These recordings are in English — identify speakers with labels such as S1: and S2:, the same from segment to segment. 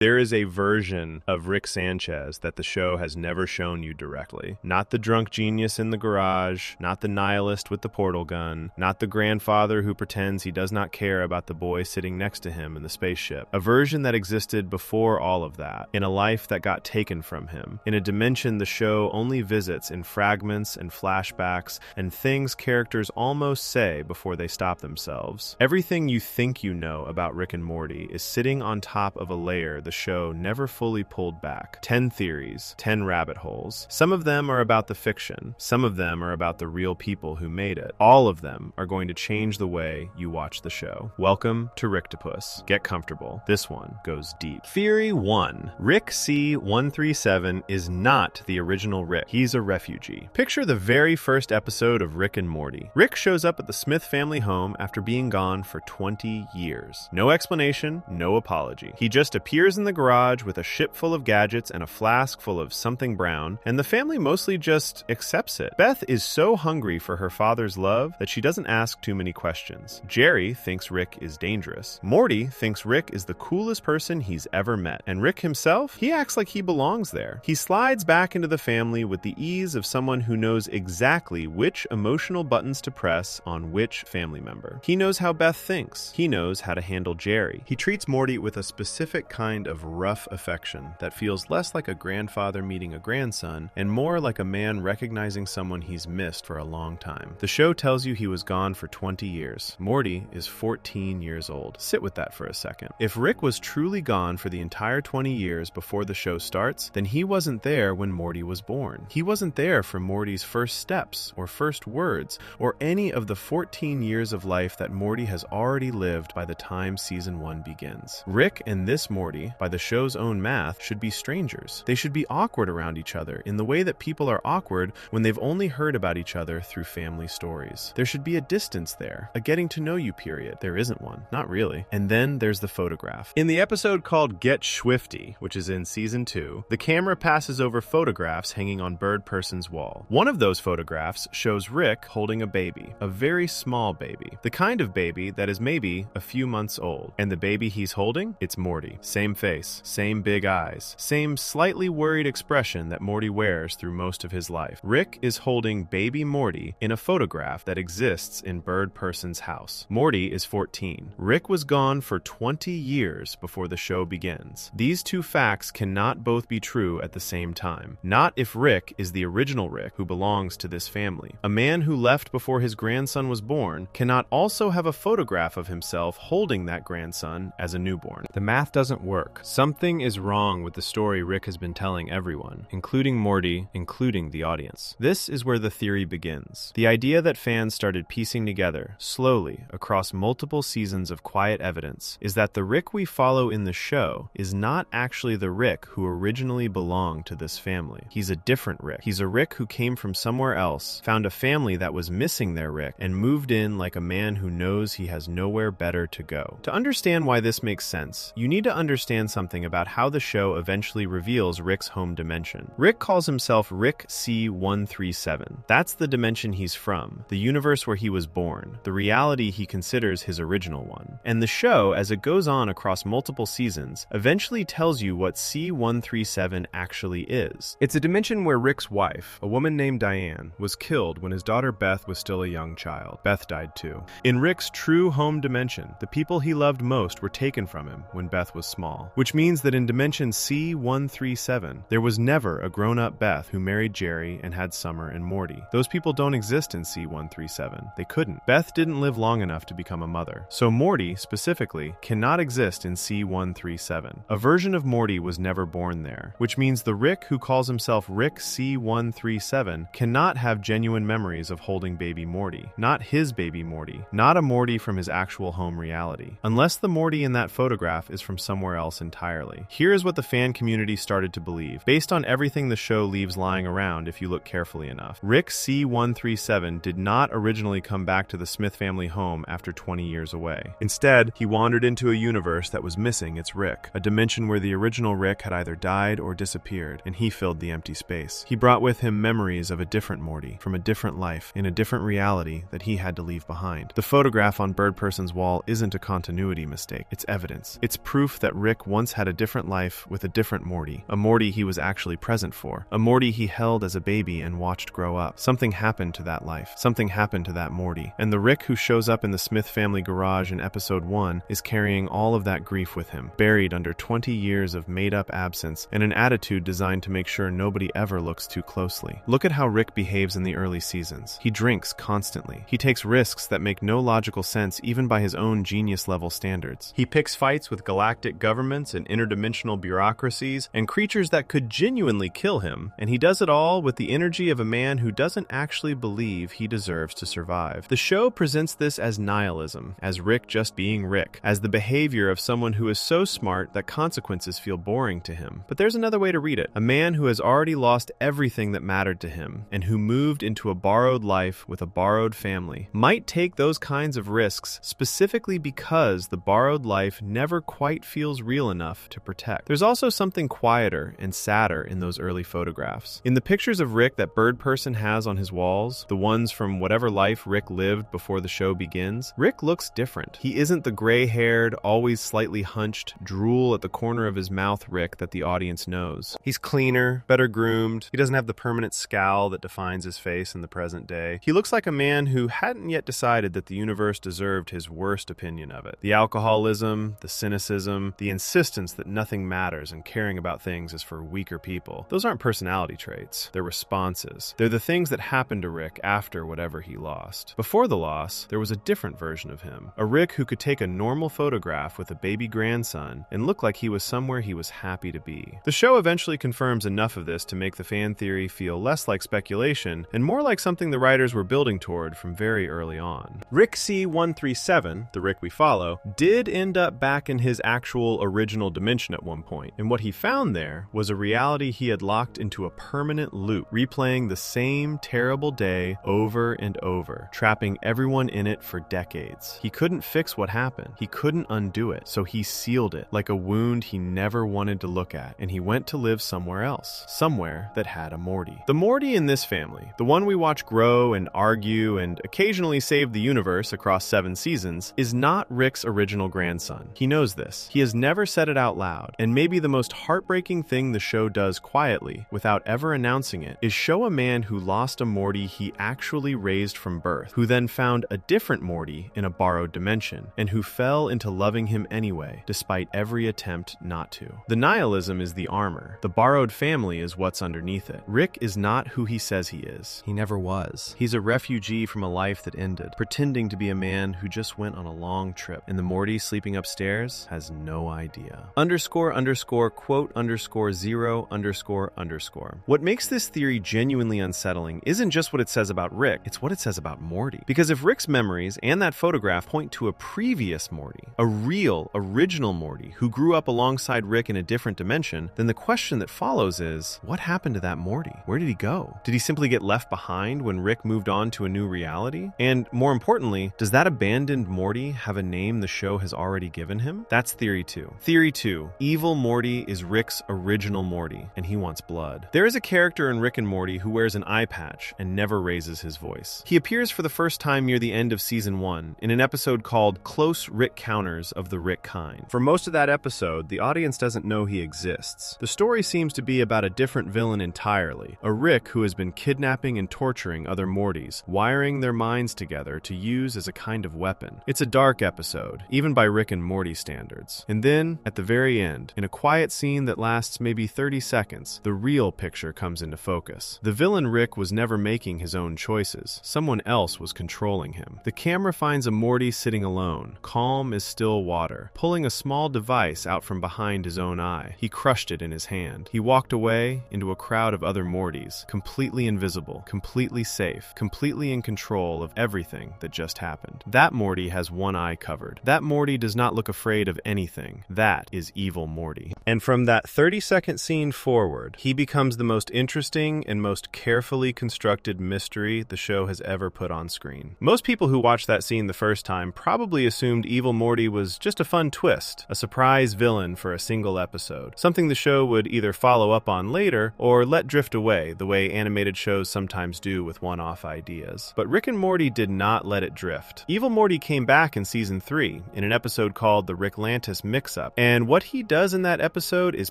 S1: There is a version of Rick Sanchez that the show has never shown you directly. Not the drunk genius in the garage, not the nihilist with the portal gun, not the grandfather who pretends he does not care about the boy sitting next to him in the spaceship. A version that existed before all of that, in a life that got taken from him, in a dimension the show only visits in fragments and flashbacks and things characters almost say before they stop themselves. Everything you think you know about Rick and Morty is sitting on top of a layer the show never fully pulled back. 10 theories, 10 rabbit holes. Some of them are about the fiction. Some of them are about the real people who made it. All of them are going to change the way you watch the show. Welcome to Ricktopus. Get comfortable. This one goes deep. Theory 1. Rick C-137 is not the original Rick. He's a refugee. Picture the very first episode of Rick and Morty. Rick shows up at the Smith family home after being gone for 20 years. No explanation, no apology. He just appears in the garage with a ship full of gadgets and a flask full of something brown, and the family mostly just accepts it. Beth is so hungry for her father's love that she doesn't ask too many questions. Jerry thinks Rick is dangerous. Morty thinks Rick is the coolest person he's ever met. And Rick himself, he acts like he belongs there. He slides back into the family with the ease of someone who knows exactly which emotional buttons to press on which family member. He knows how Beth thinks. He knows how to handle Jerry. He treats Morty with a specific kind of rough affection that feels less like a grandfather meeting a grandson and more like a man recognizing someone he's missed for a long time. The show tells you he was gone for 20 years. Morty is 14 years old. Sit with that for a second. If Rick was truly gone for the entire 20 years before the show starts, then he wasn't there when Morty was born. He wasn't there for Morty's first steps or first words or any of the 14 years of life that Morty has already lived by the time season 1 begins. Rick and this Morty, by the show's own math, should be strangers. They should be awkward around each other in the way that people are awkward when they've only heard about each other through family stories. There should be a distance there, a getting to know you period. There isn't one. Not really. And then there's the photograph. In the episode called Get Swifty, which is in season 2, the camera passes over photographs hanging on Bird Person's wall. One of those photographs shows Rick holding a baby, a very small baby, the kind of baby that is maybe a few months old. And the baby he's holding? It's Morty. Same face, same big eyes, same slightly worried expression that Morty wears through most of his life. Rick is holding baby Morty in a photograph that exists in Bird Person's house. Morty is 14. Rick was gone for 20 years before the show begins. These two facts cannot both be true at the same time. Not if Rick is the original Rick who belongs to this family. A man who left before his grandson was born cannot also have a photograph of himself holding that grandson as a newborn. The math doesn't work. Something is wrong with the story Rick has been telling everyone, including Morty, including the audience. This is where the theory begins. The idea that fans started piecing together, slowly, across multiple seasons of quiet evidence, is that the Rick we follow in the show is not actually the Rick who originally belonged to this family. He's a different Rick. He's a Rick who came from somewhere else, found a family that was missing their Rick, and moved in like a man who knows he has nowhere better to go. To understand why this makes sense, you need to understand something about how the show eventually reveals Rick's home dimension. Rick calls himself Rick C-137. That's the dimension he's from, the universe where he was born, the reality he considers his original one. And the show, as it goes on across multiple seasons, eventually tells you what C-137 actually is. It's a dimension where Rick's wife, a woman named Diane, was killed when his daughter Beth was still a young child. Beth died too. In Rick's true home dimension, the people he loved most were taken from him when Beth was small, which means that in dimension C-137, there was never a grown-up Beth who married Jerry and had Summer and Morty. Those people don't exist in C-137. They couldn't. Beth didn't live long enough to become a mother. So Morty, specifically, cannot exist in C-137. A version of Morty was never born there, which means the Rick who calls himself Rick C-137 cannot have genuine memories of holding baby Morty. Not his baby Morty. Not a Morty from his actual home reality. Unless the Morty in that photograph is from somewhere else entirely. Here is what the fan community started to believe, based on everything the show leaves lying around if you look carefully enough. Rick C-137 did not originally come back to the Smith family home after 20 years away. Instead, he wandered into a universe that was missing its Rick, a dimension where the original Rick had either died or disappeared, and he filled the empty space. He brought with him memories of a different Morty, from a different life, in a different reality that he had to leave behind. The photograph on Bird Person's wall isn't a continuity mistake. It's evidence. It's proof that Rick once had a different life with a different Morty, a Morty he was actually present for, a Morty he held as a baby and watched grow up. Something happened to that life. Something happened to that Morty. And the Rick who shows up in the Smith family garage in episode 1 is carrying all of that grief with him, buried under 20 years of made-up absence and an attitude designed to make sure nobody ever looks too closely. Look at how Rick behaves in the early seasons. He drinks constantly. He takes risks that make no logical sense even by his own genius-level standards. He picks fights with galactic governments and interdimensional bureaucracies and creatures that could genuinely kill him, and he does it all with the energy of a man who doesn't actually believe he deserves to survive. The show presents this as nihilism, as Rick just being Rick, as the behavior of someone who is so smart that consequences feel boring to him. But there's another way to read it. A man who has already lost everything that mattered to him, and who moved into a borrowed life with a borrowed family, might take those kinds of risks specifically because the borrowed life never quite feels real enough to protect. There's also something quieter and sadder in those early photographs. In the pictures of Rick that Bird Person has on his walls, the ones from whatever life Rick lived before the show begins, Rick looks different. He isn't the gray-haired, always slightly hunched, drool at the corner of his mouth Rick that the audience knows. He's cleaner, better groomed. He doesn't have the permanent scowl that defines his face in the present day. He looks like a man who hadn't yet decided that the universe deserved his worst opinion of it. The alcoholism, the cynicism, the insistence that nothing matters and caring about things is for weaker people. Those aren't personality traits. They're responses. They're the things that happened to Rick after whatever he lost. Before the loss, there was a different version of him. A Rick who could take a normal photograph with a baby grandson and look like he was somewhere he was happy to be. The show eventually confirms enough of this to make the fan theory feel less like speculation and more like something the writers were building toward from very early on. Rick C-137, the Rick we follow, did end up back in his actual original dimension at one point, and what he found there was a reality he had locked into a permanent loop, replaying the same terrible day over and over, trapping everyone in it for decades. He couldn't fix what happened. He couldn't undo it, so he sealed it like a wound he never wanted to look at, and he went to live somewhere else, somewhere that had a Morty. The Morty in this family, the one we watch grow and argue and occasionally save the universe across 7 seasons, is not Rick's original grandson. He knows this. He has never said it out loud, and maybe the most heartbreaking thing the show does quietly, without ever announcing it, is show a man who lost a Morty he actually raised from birth, who then found a different Morty in a borrowed dimension, and who fell into loving him anyway, despite every attempt not to. The nihilism is the armor. The borrowed family is what's underneath it. Rick is not who he says he is. He never was. He's a refugee from a life that ended, pretending to be a man who just went on a long trip, and the Morty sleeping upstairs has no idea. __quote_0___. What makes this theory genuinely unsettling isn't just what it says about Rick, it's what it says about Morty. Because if Rick's memories and that photograph point to a previous Morty, a real, original Morty who grew up alongside Rick in a different dimension, then the question that follows is, what happened to that Morty? Where did he go? Did he simply get left behind when Rick moved on to a new reality? And more importantly, does that abandoned Morty have a name the show has already given him? That's Theory 2. Theory 2. Evil Morty is Rick's original Morty, and he wants blood. There is a character in Rick and Morty who wears an eye patch and never raises his voice. He appears for the first time near the end of season 1 in an episode called Close Rick Counters of the Rick Kind. For most of that episode, the audience doesn't know he exists. The story seems to be about a different villain entirely, a Rick who has been kidnapping and torturing other Mortys, wiring their minds together to use as a kind of weapon. It's a dark episode, even by Rick and Morty standards. And then, at the very end, in a quiet scene that lasts maybe 30 seconds, the real picture comes into focus. The villain Rick was never making his own choices. Someone else was controlling him. The camera finds a Morty sitting alone, calm as still water, pulling a small device out from behind his own eye. He crushed it in his hand. He walked away into a crowd of other Mortys, completely invisible, completely safe, completely in control of everything that just happened. That Morty has one eye covered. That Morty does not look afraid of anything. That is evil Morty. And from that 30-second scene forward, he becomes the most interesting and most carefully constructed mystery the show has ever put on screen. Most people who watched that scene the first time probably assumed evil Morty was just a fun twist, a surprise villain for a single episode, something the show would either follow up on later or let drift away the way animated shows sometimes do with one-off ideas. But Rick and Morty did not let it drift. Evil Morty came back in season 3 in an episode called The Ricklantis Mix-Up, And what he does in that episode is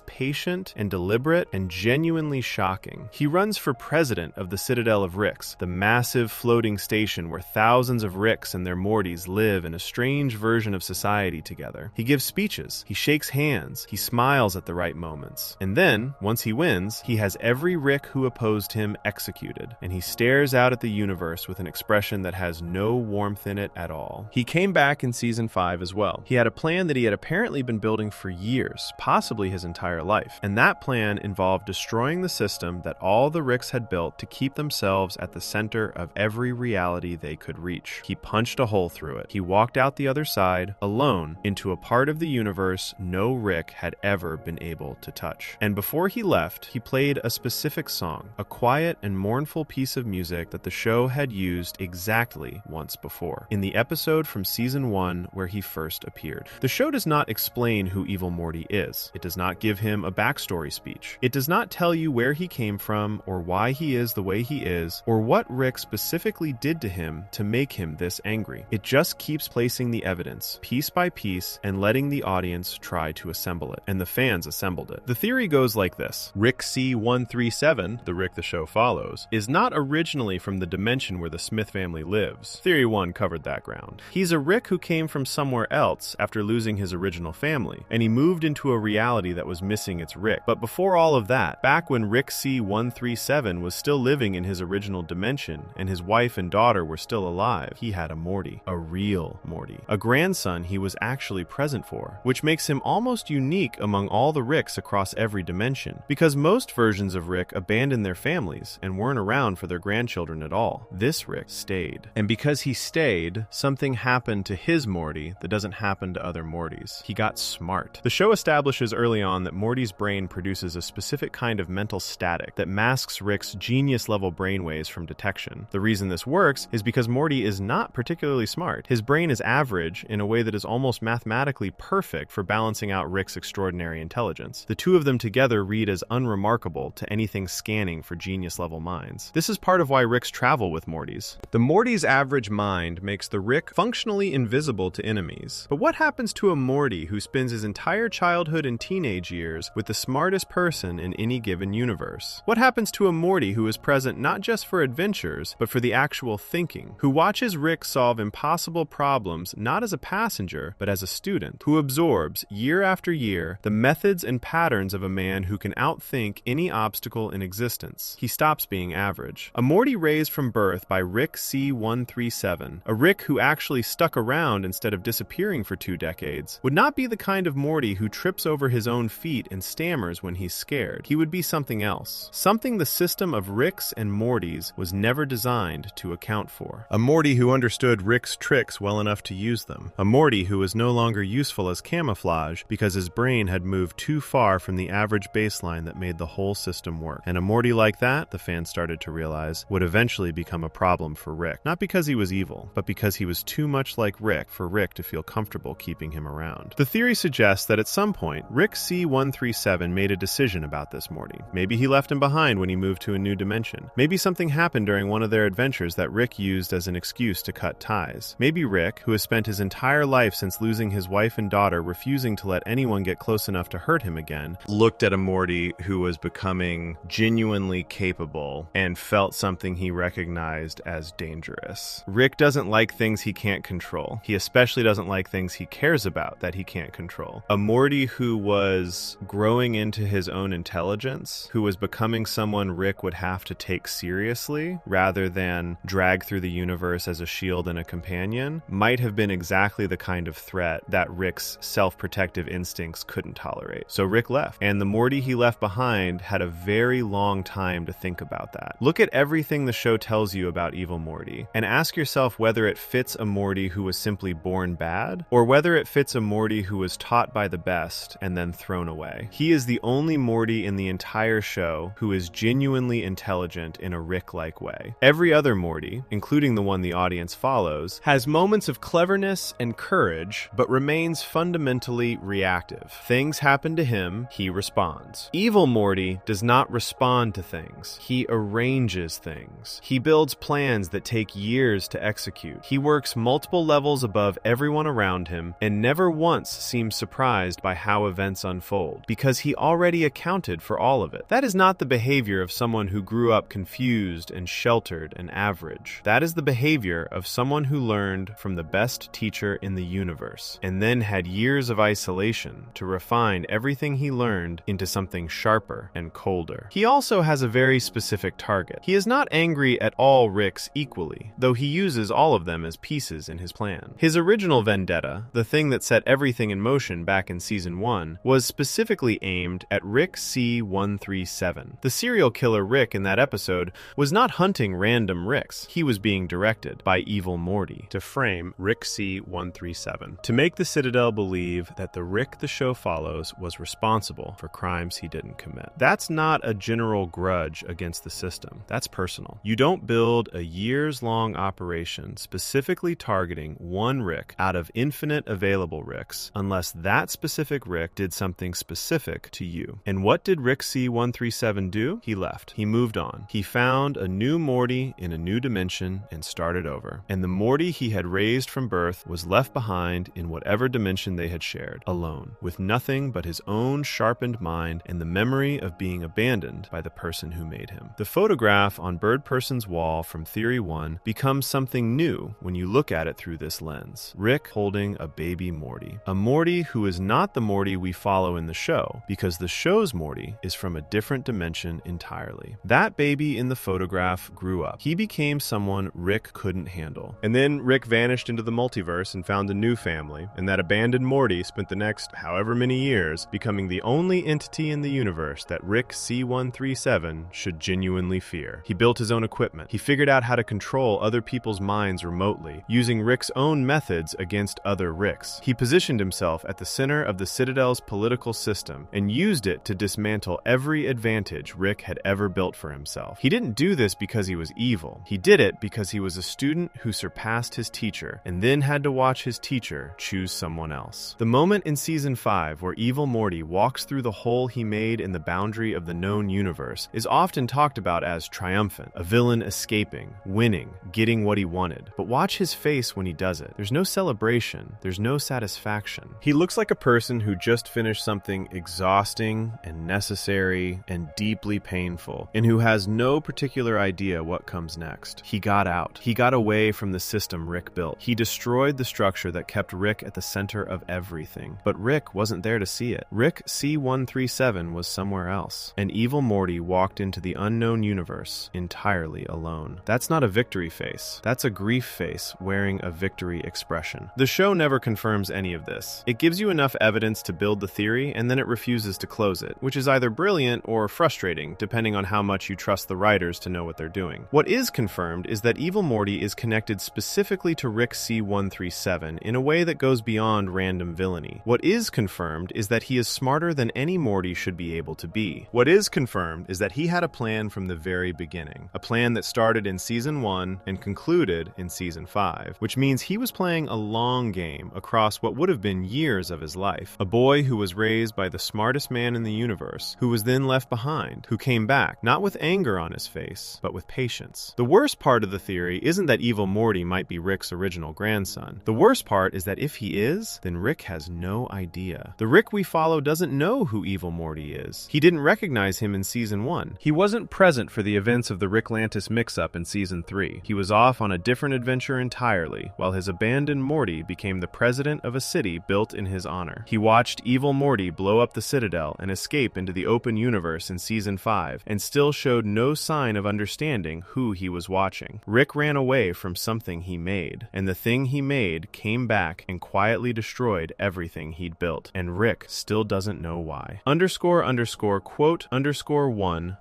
S1: patient and deliberate and genuinely shocking. He runs for president of the Citadel of Ricks, the massive floating station where thousands of Ricks and their Mortys live in a strange version of society together. He gives speeches, he shakes hands, he smiles at the right moments. And then, once he wins, he has every Rick who opposed him executed, and he stares out at the universe with an expression that has no warmth in it at all. He came back in season 5 as well. He had a plan that he had apparently been building for years, possibly his entire life, and that plan involved destroying the system that all the Ricks had built to keep themselves at the center of every reality they could reach. He punched a hole through it. He walked out the other side, alone, into a part of the universe no Rick had ever been able to touch. And before he left, he played a specific song, a quiet and mournful piece of music that the show had used exactly once before, in the episode from season 1 where he first appeared. The show does not explain who Evil Morty is. It does not give him a backstory speech. It does not tell you where he came from, or why he is the way he is, or what Rick specifically did to him to make him this angry. It just keeps placing the evidence, piece by piece, and letting the audience try to assemble it. And the fans assembled it. The theory goes like this. Rick C-137, the Rick the show follows, is not originally from the dimension where the Smith family lives. Theory 1 covered that ground. He's a Rick who came from somewhere else after losing his original family, and he moved into a reality that was missing its Rick. But before all of that, back when Rick C-137 was still living in his original dimension, and his wife and daughter were still alive, he had a Morty. A real Morty. A grandson he was actually present for, which makes him almost unique among all the Ricks across every dimension, because most versions of Rick abandoned their families and weren't around for their grandchildren at all. This Rick stayed. And because he stayed, something happened to his Morty that doesn't happen to other Mortys. He got smart. The show establishes early on that Morty's brain produces a specific kind of mental static that masks Rick's genius-level brainwaves from detection. The reason this works is because Morty is not particularly smart. His brain is average in a way that is almost mathematically perfect for balancing out Rick's extraordinary intelligence. The two of them together read as unremarkable to anything scanning for genius-level minds. This is part of why Ricks travel with Mortys. The Morty's average mind makes the Rick functionally invisible to enemies. But what happens to a Morty who spends his entire childhood and teenage years with the smartest person in any given universe? What happens to a Morty who is present not just for adventures, but for the actual thinking, who watches Rick solve impossible problems not as a passenger, but as a student, who absorbs, year after year, the methods and patterns of a man who can outthink any obstacle in existence? He stops being average. A Morty raised from birth by Rick C-137, a Rick who actually stuck around instead of disappearing for 2 decades, would not be the kind of Morty who trips over his own feet and stammers when he's scared. He would be something else. Something the system of Ricks and Mortys was never designed to account for. A Morty who understood Rick's tricks well enough to use them. A Morty who was no longer useful as camouflage because his brain had moved too far from the average baseline that made the whole system work. And a Morty like that, the fans started to realize, would eventually become a problem for Rick. Not because he was evil, but because he was too much like Rick for Rick to feel comfortable keeping him around. The theory suggests that at some point, Rick C-137 made a decision about this Morty. Maybe he left him behind when he moved to a new dimension. Maybe something happened during one of their adventures that Rick used as an excuse to cut ties. Maybe Rick, who has spent his entire life since losing his wife and daughter refusing to let anyone get close enough to hurt him again, looked at a Morty who was becoming genuinely capable and felt something he recognized as dangerous. Rick doesn't like things he can't control. He especially doesn't like things he cares about that he can't control. A Morty who was growing into his own intelligence, who was becoming someone Rick would have to take seriously rather than drag through the universe as a shield and a companion, might have been exactly the kind of threat that Rick's self-protective instincts couldn't tolerate. So Rick left, and the Morty he left behind had a very long time to think about that. Look at everything the show tells you about Evil Morty, and ask yourself whether it fits a Morty who was simply born bad, or whether it fits a Morty who was taught by the best and then thrown away. He is the only Morty in the entire show who is genuinely intelligent in a Rick-like way. Every other Morty, including the one the audience follows, has moments of cleverness and courage, but remains fundamentally reactive. Things happen to him, he responds. Evil Morty does not respond to things. He arranges things. He builds plans that take years to execute. He works multiple levels above everyone around him and never once seems surprised by how events unfold, because he already accounted for all of it. That is not the behavior of someone who grew up confused and sheltered and average. That is the behavior of someone who learned from the best teacher in the universe, and then had years of isolation to refine everything he learned into something sharper and colder. He also has a very specific target. He is not angry at all Ricks equally, though he uses all of them as pieces in his plan. His original vendetta, the thing that set everything in motion back in Season 1, was specifically aimed at Rick C-137. The serial killer Rick in that episode was not hunting random Ricks. He was being directed by evil Morty to frame Rick C-137, to make the Citadel believe that the Rick the show follows was responsible for crimes he didn't commit. That's not a general grudge against the system. That's personal. You don't build a years-long operation specifically targeting one Rick out of infinite available Ricks unless that specific Rick did something specific to you. And what did Rick C-137 do? He left. He moved on. He found a new Morty in a new dimension and started over. And the Morty he had raised from birth was left behind in whatever dimension they had shared, alone, with nothing but his own sharpened mind and the memory of being abandoned by the person who made him. The photograph on Bird Person's wall from Theory 1 becomes something new when you look at it through this lens. Rick holding a baby Morty. A Morty who is not the Morty we follow in the show, because the show's Morty is from a different dimension entirely. That baby in the photograph grew up. He became someone Rick couldn't handle. And then Rick vanished into the multiverse and found a new family, and that abandoned Morty spent the next however many years becoming the only entity in the universe that Rick C-137 should genuinely fear. He built his own equipment. He figured out how to control other people's minds remotely, using Rick's own methods against other Ricks. He positioned himself at the center of the Citadel's political system and used it to dismantle every advantage Rick had ever built for himself. He didn't do this because he was evil. He did it because he was a student who surpassed his teacher and then had to watch his teacher choose someone else. The moment in Season 5 where evil Morty walks through the hole he made in the boundary of the known universe is often talked about as triumphant, a villain escaping, winning, getting what he wanted. But watch his face when he does it. There's no celebration. There's no satisfaction. He looks like a person who just finished something exhausting and necessary and deeply painful, and who has no particular idea what comes next. He got out. He got away from the system Rick built. He destroyed the structure that kept Rick at the center of everything. But Rick wasn't there to see it. Rick C-137 was somewhere else. And evil Morty walked into the unknown universe entirely alone. That's not a victory face. That's a grief face wearing a victory expression. The show never confirms any of this. It gives you enough evidence to build the theory, and then it refuses to close it, which is either brilliant or frustrating, depending on how much you trust the writers to know what they're doing. What is confirmed is that evil Morty is connected specifically to Rick C-137 in a way that goes beyond random villainy. What is confirmed is that he is smarter than any Morty should be able to be. What is confirmed is that he had a plan from the very beginning, a plan that started in Season 1 and concluded in Season 5, which means he was playing a long game across what would have been years of his life. A boy who was raised by the smartest man in the universe, who was then left behind, who came back, not with anger on his face, but with patience. The worst part of the theory isn't that evil Morty might be Rick's original grandson. The worst part is that if he is, then Rick has no idea. The Rick we follow doesn't know who evil Morty is. He didn't recognize him in Season 1. He wasn't present for the events of the Ricklantis mix-up in Season 3. He was off on a different adventure entirely, while his abandoned Morty became the president of a city built in his honor. He watched evil Morty blow up the Citadel and escape into the open universe in Season 5, and still showed no sign of understanding who he was watching. Rick ran away from something he made, and the thing he made came back and quietly destroyed everything he'd built, and Rick still doesn't know why. __quote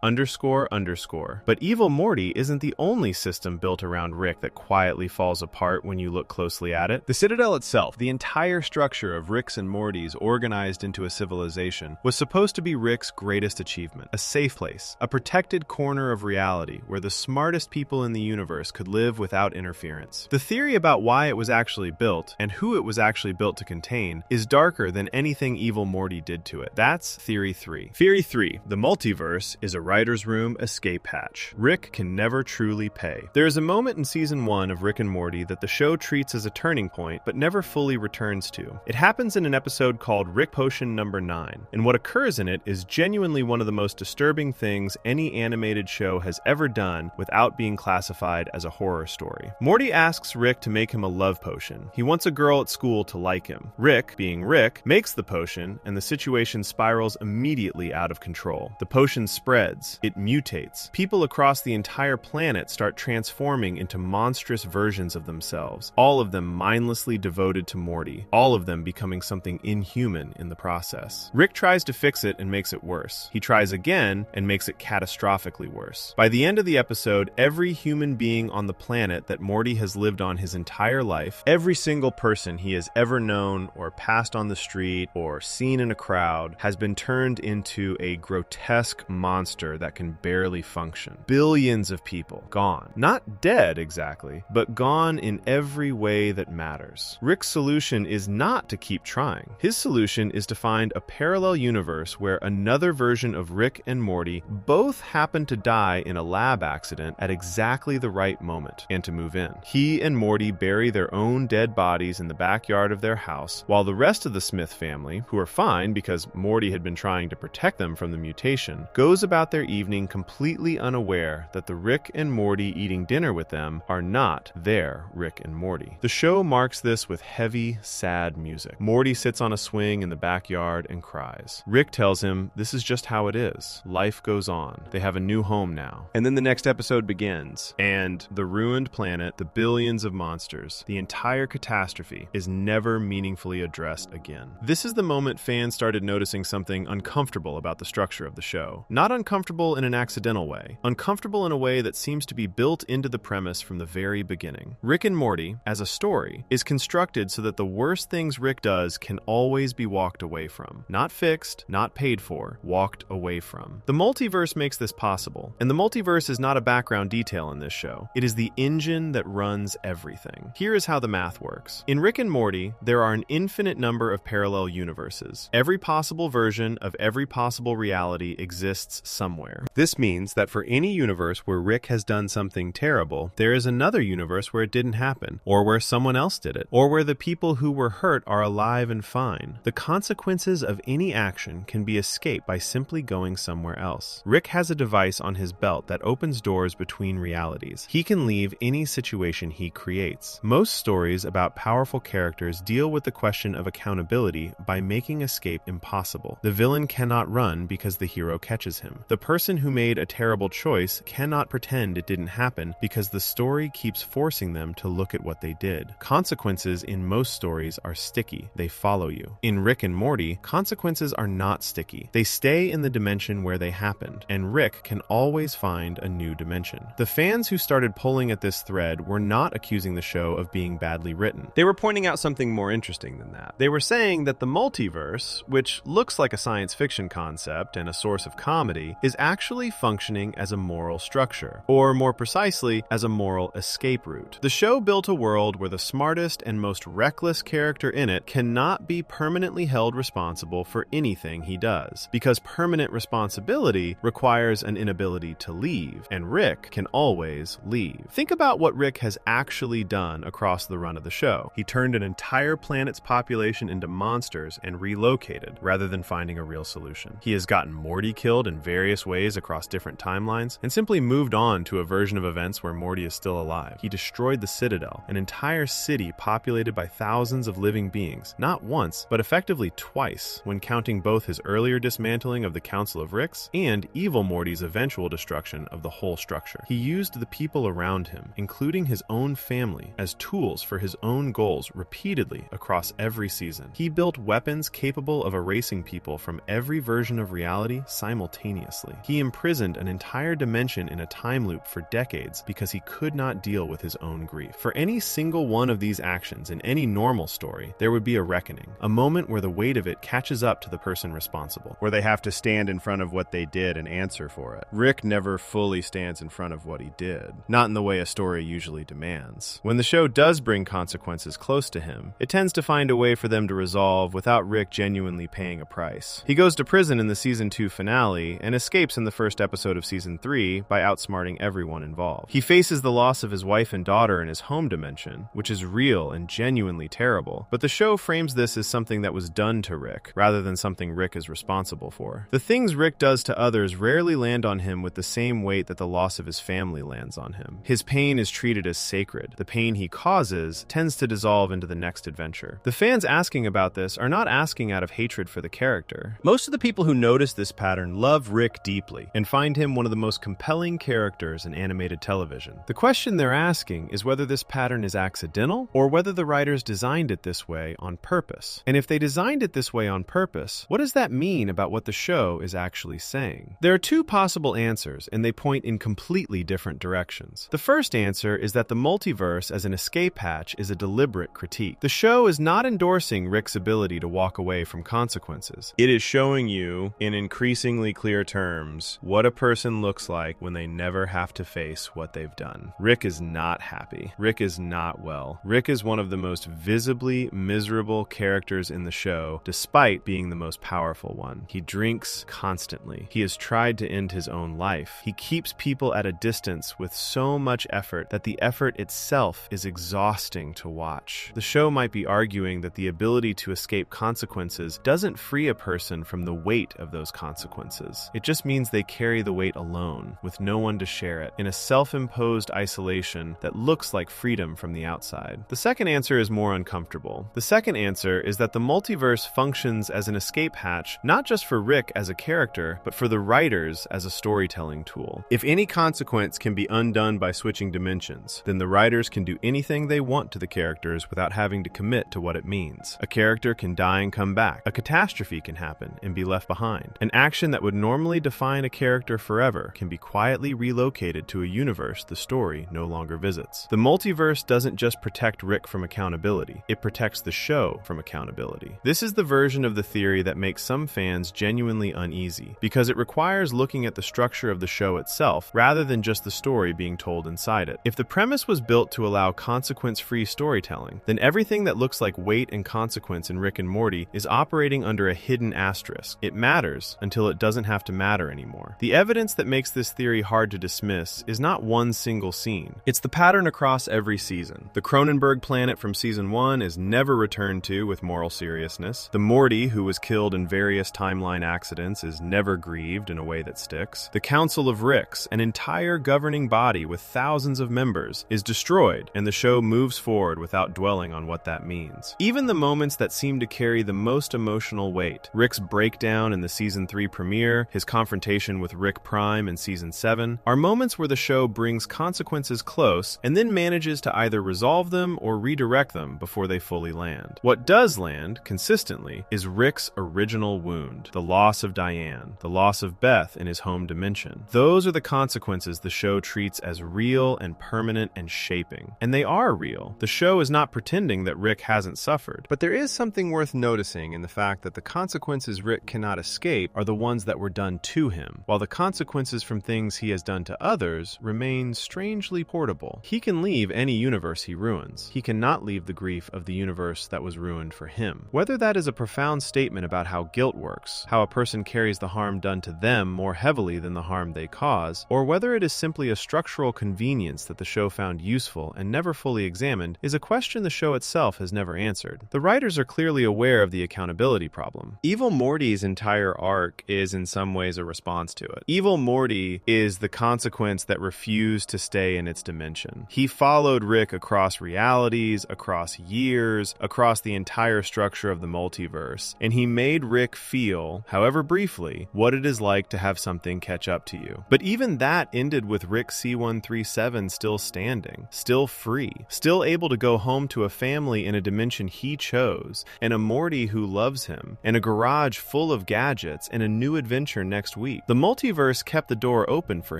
S1: _1__. But evil Morty isn't the only system built around Rick that quietly falls apart when you look closely at it. The Citadel itself, the entire structure of Rick's and Morty's organized into a civilization, was supposed to be Rick's greatest achievement, a safe place, a protected corner of reality where the smartest people in the universe could live without interference. The theory about why it was actually built, and who it was actually built to contain, is darker than anything evil Morty did to it. That's Theory 3. Theory 3. The multiverse is a writer's room escape hatch. Rick can never truly pay. There is a moment in Season 1 of Rick and Morty that the show treats as a turning point, but never fully returns to. It happens happens in an episode called Rick Potion Number 9, and what occurs in it is genuinely one of the most disturbing things any animated show has ever done without being classified as a horror story. Morty asks Rick to make him a love potion. He wants a girl at school to like him. Rick, being Rick, makes the potion, and the situation spirals immediately out of control. The potion spreads. It mutates. People across the entire planet start transforming into monstrous versions of themselves, all of them mindlessly devoted to Morty, all of them becoming something inhuman in the process. Rick tries to fix it and makes it worse. He tries again and makes it catastrophically worse. By the end of the episode, every human being on the planet that Morty has lived on his entire life, every single person he has ever known or passed on the street or seen in a crowd, has been turned into a grotesque monster that can barely function. Billions of people gone. Not dead exactly, but gone in every way that matters. Rick's solution is not to keep trying. His solution is to find a parallel universe where another version of Rick and Morty both happen to die in a lab accident at exactly the right moment, and to move in. He and Morty bury their own dead bodies in the backyard of their house, while the rest of the Smith family, who are fine because Morty had been trying to protect them from the mutation, goes about their evening completely unaware that the Rick and Morty eating dinner with them are not their Rick and Morty. The show marks this with heavy, sad music. Morty sits on a swing in the backyard and cries. Rick tells him this is just how it is. Life goes on. They have a new home now. And then the next episode begins, and the ruined planet, the billions of monsters, the entire catastrophe is never meaningfully addressed again. This is the moment fans started noticing something uncomfortable about the structure of the show. Not uncomfortable in an accidental way. Uncomfortable in a way that seems to be built into the premise from the very beginning. Rick and Morty, as a story, is constructed so that the worst things Rick does can always be walked away from. Not fixed, not paid for, walked away from. The multiverse makes this possible, and the multiverse is not a background detail in this show. It is the engine that runs everything. Here is how the math works. In Rick and Morty, there are an infinite number of parallel universes. Every possible version of every possible reality exists somewhere. This means that for any universe where Rick has done something terrible, there is another universe where it didn't happen, or where someone else did it, or where the people who were hurt are alive and fine. The consequences of any action can be escaped by simply going somewhere else. Rick has a device on his belt that opens doors between realities. He can leave any situation he creates. Most stories about powerful characters deal with the question of accountability by making escape impossible. The villain cannot run because the hero catches him. The person who made a terrible choice cannot pretend it didn't happen because the story keeps forcing them to look at what they did. Consequences in most stories are sticky. They follow you. In Rick and Morty, consequences are not sticky. They stay in the dimension where they happened, and Rick can always find a new dimension. The fans who started pulling at this thread were not accusing the show of being badly written. They were pointing out something more interesting than that. They were saying that the multiverse, which looks like a science fiction concept and a source of comedy, is actually functioning as a moral structure, or more precisely, as a moral escape route. The show built a world where the smartest and most reckless character in it cannot be permanently held responsible for anything he does, because permanent responsibility requires an inability to leave, and Rick can always leave. Think about what Rick has actually done across the run of the show. He turned an entire planet's population into monsters and relocated, rather than finding a real solution. He has gotten Morty killed in various ways across different timelines, and simply moved on to a version of events where Morty is still alive. He destroyed the Citadel, an entire city populated by thousands of living beings, not once, but effectively twice, when counting both his earlier dismantling of the Council of Ricks and evil Morty's eventual destruction of the whole structure. He used the people around him, including his own family, as tools for his own goals repeatedly across every season. He built weapons capable of erasing people from every version of reality simultaneously. He imprisoned an entire dimension in a time loop for decades because he could not deal with his own grief. For any single one of these actions in any normal story, there would be a reckoning, a moment where the weight of it catches up to the person responsible, where they have to stand in front of what they did and answer for it. Rick never fully stands in front of what he did, not in the way a story usually demands. When the show does bring consequences close to him, it tends to find a way for them to resolve without Rick genuinely paying a price. He goes to prison in the season 2 finale and escapes in the first episode of season 3 by outsmarting everyone involved. He faces the loss of his wife and daughter in his home dimension, which is real and genuinely terrible, but the show frames this as something that was done to Rick, rather than something Rick is responsible for. The things Rick does to others rarely land on him with the same weight that the loss of his family lands on him. His pain is treated as sacred. The pain he causes tends to dissolve into the next adventure. The fans asking about this are not asking out of hatred for the character. Most of the people who notice this pattern love Rick deeply and find him one of the most compelling characters in animated television. The question they're asking is whether this pattern is accidental or whether the writers designed it this way on purpose. And if they designed it this way on purpose, what does that mean about what the show is actually saying? There are two possible answers, and they point in completely different directions. The first answer is that the multiverse as an escape hatch is a deliberate critique. The show is not endorsing Rick's ability to walk away from consequences. It is showing you, in increasingly clear terms, what a person looks like when they never have to face what they've done. Rick is not happy. Rick is not well. Rick is one of the most visibly miserable characters in the show, despite being the most powerful one. He drinks constantly. He has tried to end his own life. He keeps people at a distance with so much effort that the effort itself is exhausting to watch. The show might be arguing that the ability to escape consequences doesn't free a person from the weight of those consequences. It just means they carry the weight alone, with no one to share it, in a self-imposed isolation that looks like freedom from the outside. The second answer is more uncomfortable. The second answer is that the multiverse functions as an escape hatch, not just for Rick as a character, but for the writers as a storytelling tool. If any consequence can be undone by switching dimensions, then the writers can do anything they want to the characters without having to commit to what it means. A character can die and come back. A catastrophe can happen and be left behind. An action that would normally define a character forever can be quietly relocated to a universe the story no longer visits. The multiverse doesn't just protect Rick from accountability, it protects the show from accountability. This is the version of the theory that makes some fans genuinely uneasy, because it requires looking at the structure of the show itself rather than just the story being told inside it. If the premise was built to allow consequence-free storytelling, then everything that looks like weight and consequence in Rick and Morty is operating under a hidden asterisk. It matters until it doesn't have to matter anymore. The evidence that makes this theory hard to dismiss is not one single scene. It's the pattern across every season. The Cronenberg planet from season 1 is never returned to with moral seriousness. The Morty, who was killed in various timeline accidents, is never grieved in a way that sticks. The Council of Ricks, an entire governing body with thousands of members, is destroyed, and the show moves forward without dwelling on what that means. Even the moments that seem to carry the most emotional weight, Rick's breakdown in the season 3 premiere, his confrontation with Rick Prime in season 7, are moments where the show brings consequences close and then manages to either resolve them or redirect them before they fully land. What does land, consistently, is Rick's original wound, the loss of Diane, the loss of Beth in his home dimension. Those are the consequences the show treats as real and permanent and shaping. And they are real. The show is not pretending that Rick hasn't suffered. But there is something worth noticing in the fact that the consequences Rick cannot escape are the ones that were done to him, while the consequences from things he has done to others remain strangely portable. He can leave any universe he ruins. He cannot leave the grief of the universe that was ruined for him. Whether that is a profound statement about how guilt works, how a person carries the harm done to them more heavily than the harm they cause, or whether it is simply a structural convenience that the show found useful and never fully examined, is a question the show itself has never answered. The writers are clearly aware of the accountability problem. Evil Morty's entire arc is in some ways a response to it. Evil Morty is the consequence that refused to stay in its dimension. He followed Rick across realities, across years, across the entire structure of the multiverse, and he made Rick feel, however briefly, what it is like to have something catch up to you. But even that ended with Rick C-137 still standing, still free, still able to go home to a family in a dimension he chose, and a Morty who loves him, and a garage full of gadgets, and a new adventure next week. The multiverse kept the door open for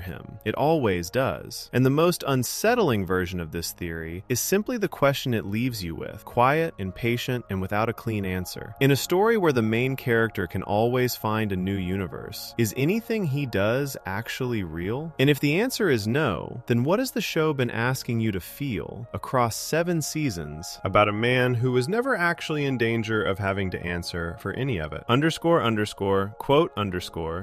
S1: him. It always does. And the most unsettling version of this theory is simply the question it leaves you with, quiet, impatient, and without a clean answer. In a story where the main character can always find a new universe, is anything he does actually real? And if the answer is no, then what has the show been asking you to feel across 7 seasons about a man who was never actually in danger of having to answer for any of it? __quote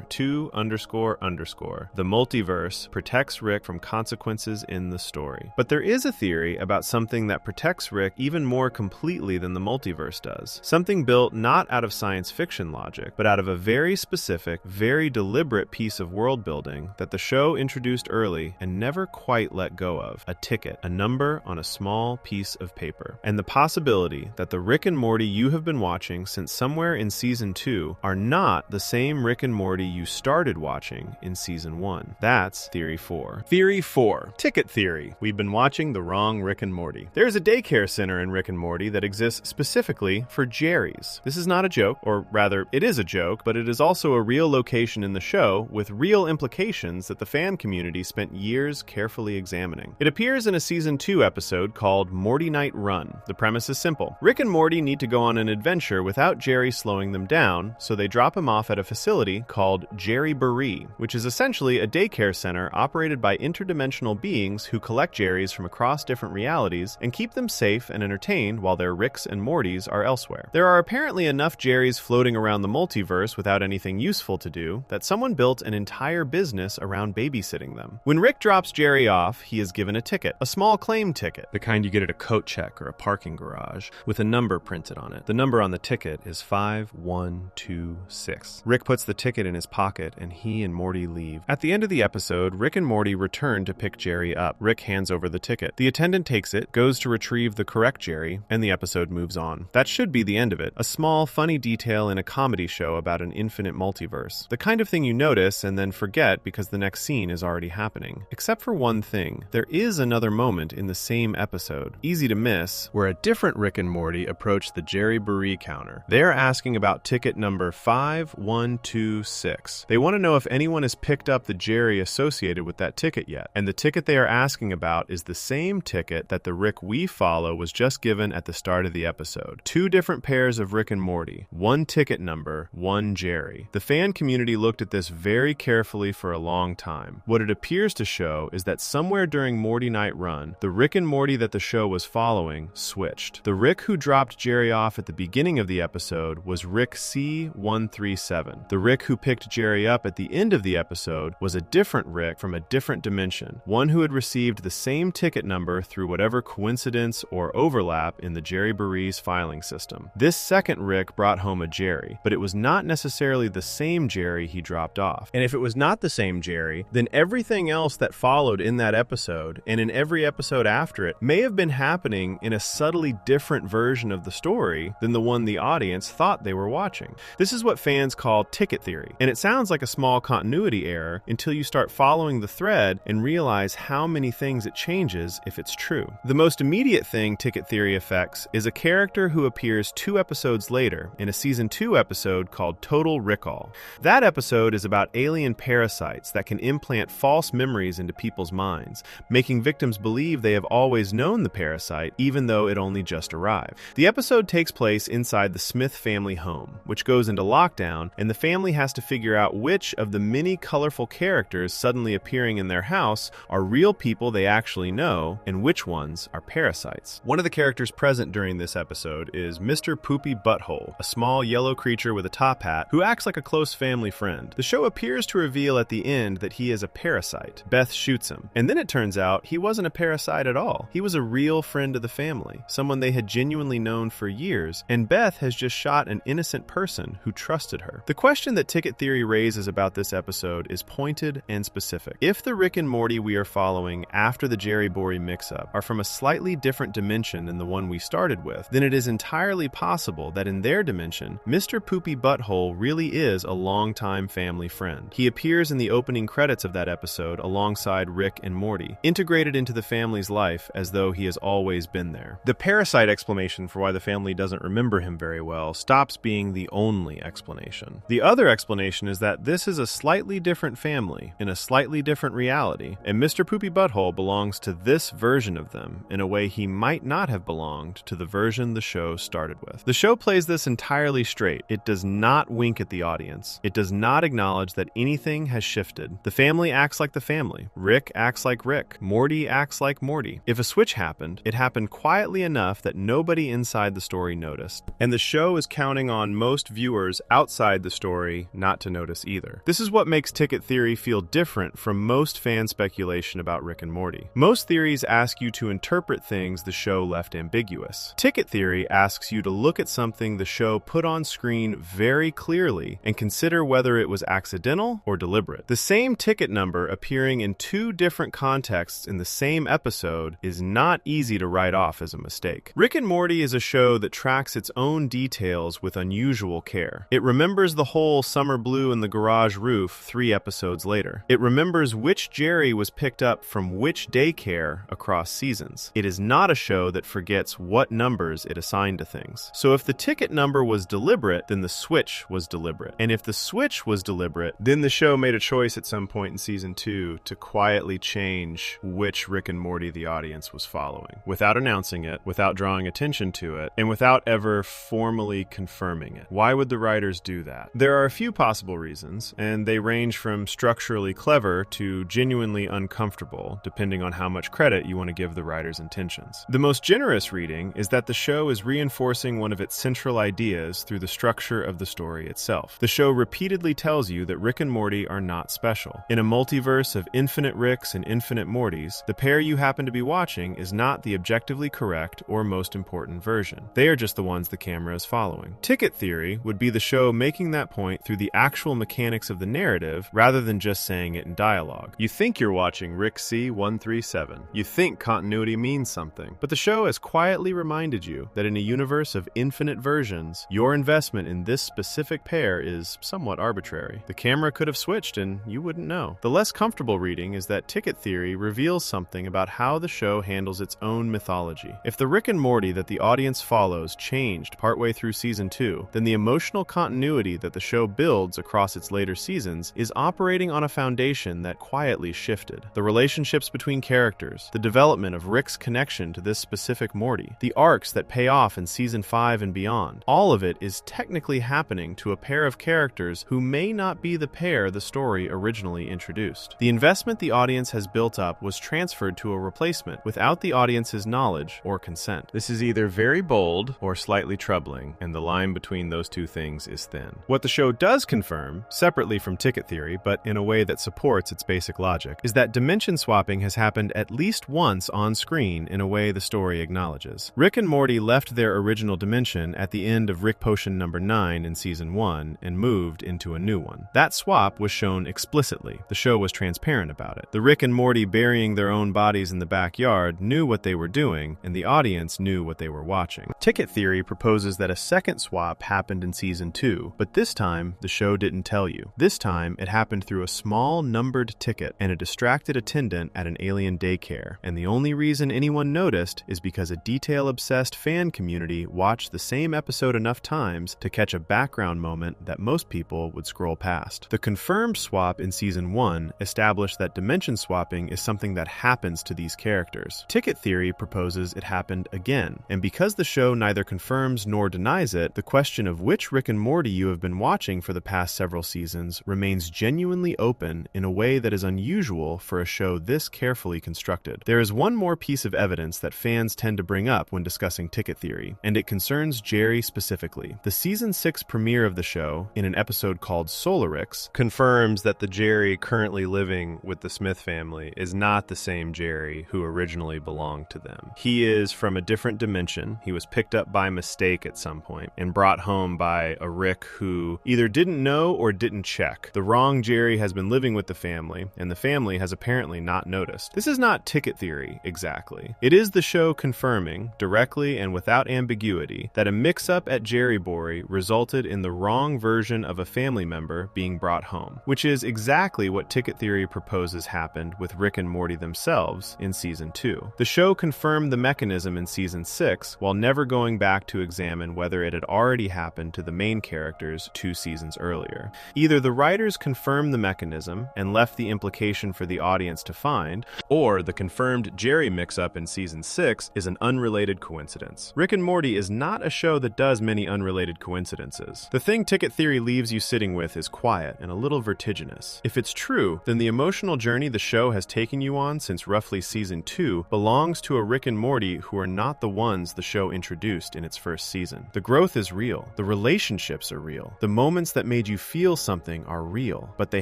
S1: _2__. The multiverse protects Rick from consequences in the story. But there is a theory about something that protects Rick even more completely than the the Multiverse does. Something built not out of science fiction logic, but out of a very specific, very deliberate piece of world building that the show introduced early and never quite let go of: a ticket, a number on a small piece of paper. And the possibility that the Rick and Morty you have been watching since somewhere in Season 2 are not the same Rick and Morty you started watching in Season 1. That's Theory 4. Theory 4. Ticket theory. We've been watching the wrong Rick and Morty. There's a daycare center in Rick and Morty that exists specifically for Jerry's. This is not a joke, or rather, it is a joke, but it is also a real location in the show with real implications that the fan community spent years carefully examining. It appears in a Season 2 episode called Morty Night Run. The premise is simple. Rick and Morty need to go on an adventure without Jerry slowing them down, so they drop him off at a facility called Jerry Buree, which is essentially a daycare center operated by interdimensional beings who collect Jerrys from across different realities and keep them safe and entertained while their Ricks and Mortys are elsewhere. There are apparently enough Jerrys floating around the multiverse without anything useful to do that someone built an entire business around babysitting them. When Rick drops Jerry off, he is given a ticket, a small claim ticket, the kind you get at a coat check or a parking garage, with a number printed on it. The number on the ticket is 5126. Rick puts the ticket in his pocket and he and Morty leave. At the end of the episode, Rick and Morty return to pick Jerry up. Rick hands over the ticket. The attendant takes it, goes to retrieve the correct Jerry, and the episode moves on. That should be the end of it. A small, funny detail in a comedy show about an infinite multiverse. The kind of thing you notice and then forget because the next scene is already happening. Except for one thing. There is another moment in the same episode, easy to miss, where a different Rick and Morty approach the Jerry Buree counter. They're asking about ticket number 5126. They want to know if anyone has picked up the Jerry associated with that ticket yet. And the ticket they are asking about is the same ticket that the Rick we follow was just given at the start of the episode. Two different pairs of Rick and Morty. One ticket number, one Jerry. The fan community looked at this very carefully for a long time. What it appears to show is that somewhere during Morty Night Run, the Rick and Morty that the show was following switched. The Rick who dropped Jerry off at the beginning of the episode was Rick C137. The Rick who picked Jerry up at the end of the episode was a different Rick from a different dimension, one who had received the same ticket number through whatever coincidence or overlap in the Jerry Buree's filing system. This second Rick brought home a Jerry, but it was not necessarily the same Jerry he dropped off. And if it was not the same Jerry, then everything else that followed in that episode, and in every episode after it, may have been happening in a subtly different version of the story than the one the audience thought they were watching. This is what fans call ticket theory, and it sounds like a small continuity error until you start following the thread and realize how many things it changes if it's true. The most immediate thing ticket theory affects is a character who appears 2 episodes later in a Season 2 episode called Total Recall. That episode is about alien parasites that can implant false memories into people's minds, making victims believe they have always known the parasite even though it only just arrived. The episode takes place inside the Smith family home, which goes into lockdown, and the family has to figure out which of the many colorful characters suddenly appearing in their house are real people they actually know and which ones are parasites. One of the characters present during this episode is Mr. Poopy Butthole, a small yellow creature with a top hat who acts like a close family friend. The show appears to reveal at the end that he is a parasite. Beth shoots him, and then it turns out he wasn't a parasite at all. He was a real friend of the family, someone they had genuinely known for years, and Beth has just shot an innocent person who trusted her. The question that ticket theory raises about this episode is pointed and specific. If the Rick and Morty we are following after the Jerry Buree mix-up are from a slightly different dimension than the one we started with, then it is entirely possible that in their dimension, Mr. Poopy Butthole really is a longtime family friend. He appears in the opening credits of that episode alongside Rick and Morty, integrated into the family's life as though he has always been there. The parasite explanation for why the family doesn't remember him very well stops being the only explanation. The other explanation is that this is a slightly different family in a slightly different reality, and Mr. Poopy Butthole belongs to this version of them in a way he might not have belonged to the version the show started with. The show plays this entirely straight. It does not wink at the audience. It does not acknowledge that anything has shifted. The family acts like the family. Rick acts like Rick. Morty acts like Morty. If a switch happened, it happened quietly enough that nobody inside the story noticed. And the show is counting on most viewers outside the story not to notice either. This is what makes ticket theory feel different from most fan speculation about Rick and Morty. Most theories ask you to interpret things the show left ambiguous. Ticket Ticket theory asks you to look at something the show put on screen very clearly and consider whether it was accidental or deliberate. The same ticket number appearing in two different contexts in the same episode is not easy to write off as a mistake. Rick and Morty is a show that tracks its own details with unusual care. It remembers the hole Summer blew in the garage roof 3 episodes later. It remembers which Jerry was picked up from which daycare across seasons. It is not a show that forgets what numbers it assigned to things. So if the ticket number was deliberate, then the switch was deliberate. And if the switch was deliberate, then the show made a choice at some point in season 2 to quietly change which Rick and Morty the audience was following, without announcing it, without drawing attention to it, and without ever formally confirming it. Why would the writers do that? There are a few possible reasons, and they range from structurally clever to genuinely uncomfortable, depending on how much credit you want to give the writers' intentions. The most generous reading is that the show is reinforcing one of its central ideas through the structure of the story itself. The show repeatedly tells you that Rick and Morty are not special. In a multiverse of infinite Ricks and infinite Mortys, the pair you happen to be watching is not the objectively correct or most important version. They are just the ones the camera is following. Ticket theory would be the show making that point through the actual mechanics of the narrative rather than just saying it in dialogue. You think you're watching Rick C137. You think continuity means something, but the show has quietly reminded you that in a universe of infinite versions, your investment in this specific pair is somewhat arbitrary. The camera could have switched and you wouldn't know. The less comfortable reading is that Ticket theory reveals something about how the show handles its own mythology. If the Rick and Morty that the audience follows changed partway through season 2, then the emotional continuity that the show builds across its later seasons is operating on a foundation that quietly shifted. The relationships between characters, the development of Rick's connection to this specific Morty, the arcs that pay off in season 5 and beyond, all of it is technically happening to a pair of characters who may not be the pair the story originally introduced. The investment the audience has built up was transferred to a replacement without the audience's knowledge or consent. This is either very bold or slightly troubling, and the line between those two things is thin. What the show does confirm, separately from ticket theory, but in a way that supports its basic logic, is that dimension swapping has happened at least once on screen in a way the story acknowledges. Rick and Morty left their original dimension at the end of Rick Potion number 9 in season 1 and moved into a new one. That swap was shown explicitly. The show was transparent about it. The Rick and Morty burying their own bodies in the backyard knew what they were doing, and the audience knew what they were watching. Ticket theory proposes that a second swap happened in season 2, but this time the show didn't tell you. This time it happened through a small numbered ticket and a distracted attendant at an alien daycare, and the only reason anyone noticed is because a detail-obsessed fan community watched the same episode enough times to catch a background moment that most people would scroll past. The confirmed swap in season 1 established that dimension swapping is something that happens to these characters. Ticket theory proposes it happened again, and because the show neither confirms nor denies it, the question of which Rick and Morty you have been watching for the past several seasons remains genuinely open in a way that is unusual for a show this carefully constructed. There is one more piece of evidence that fans tend to bring up when discussing ticket theory, and it concerns Jerry specifically. The season 6 premiere of the show, in an episode called Solarix, confirms that the Jerry currently living with the Smith family is not the same Jerry who originally belonged to them. He is from a different dimension. He was picked up by mistake at some point and brought home by a Rick who either didn't know or didn't check. The wrong Jerry has been living with the family, and the family has apparently not noticed. This is not ticket theory, exactly. It is the show confirming, directly and without ambiguity, that a mix-up at Jerryboree resulted in the wrong version of a family member being brought home, which is exactly what ticket theory proposes happened with Rick and Morty themselves in season 2. The show confirmed the mechanism in season 6 while never going back to examine whether it had already happened to the main characters 2 seasons earlier. Either the writers confirmed the mechanism and left the implication for the audience to find, or the confirmed Jerry mix-up in season 6 is an unrelated coincidence. Rick and Morty is not a show that does many unrelated coincidences. The thing ticket theory leaves you sitting with is quiet and a little vertiginous. If it's true, then the emotional journey the show has taken you on since roughly season 2 belongs to a Rick and Morty who are not the ones the show introduced in its first season. The growth is real. The relationships are real. The moments that made you feel something are real, but they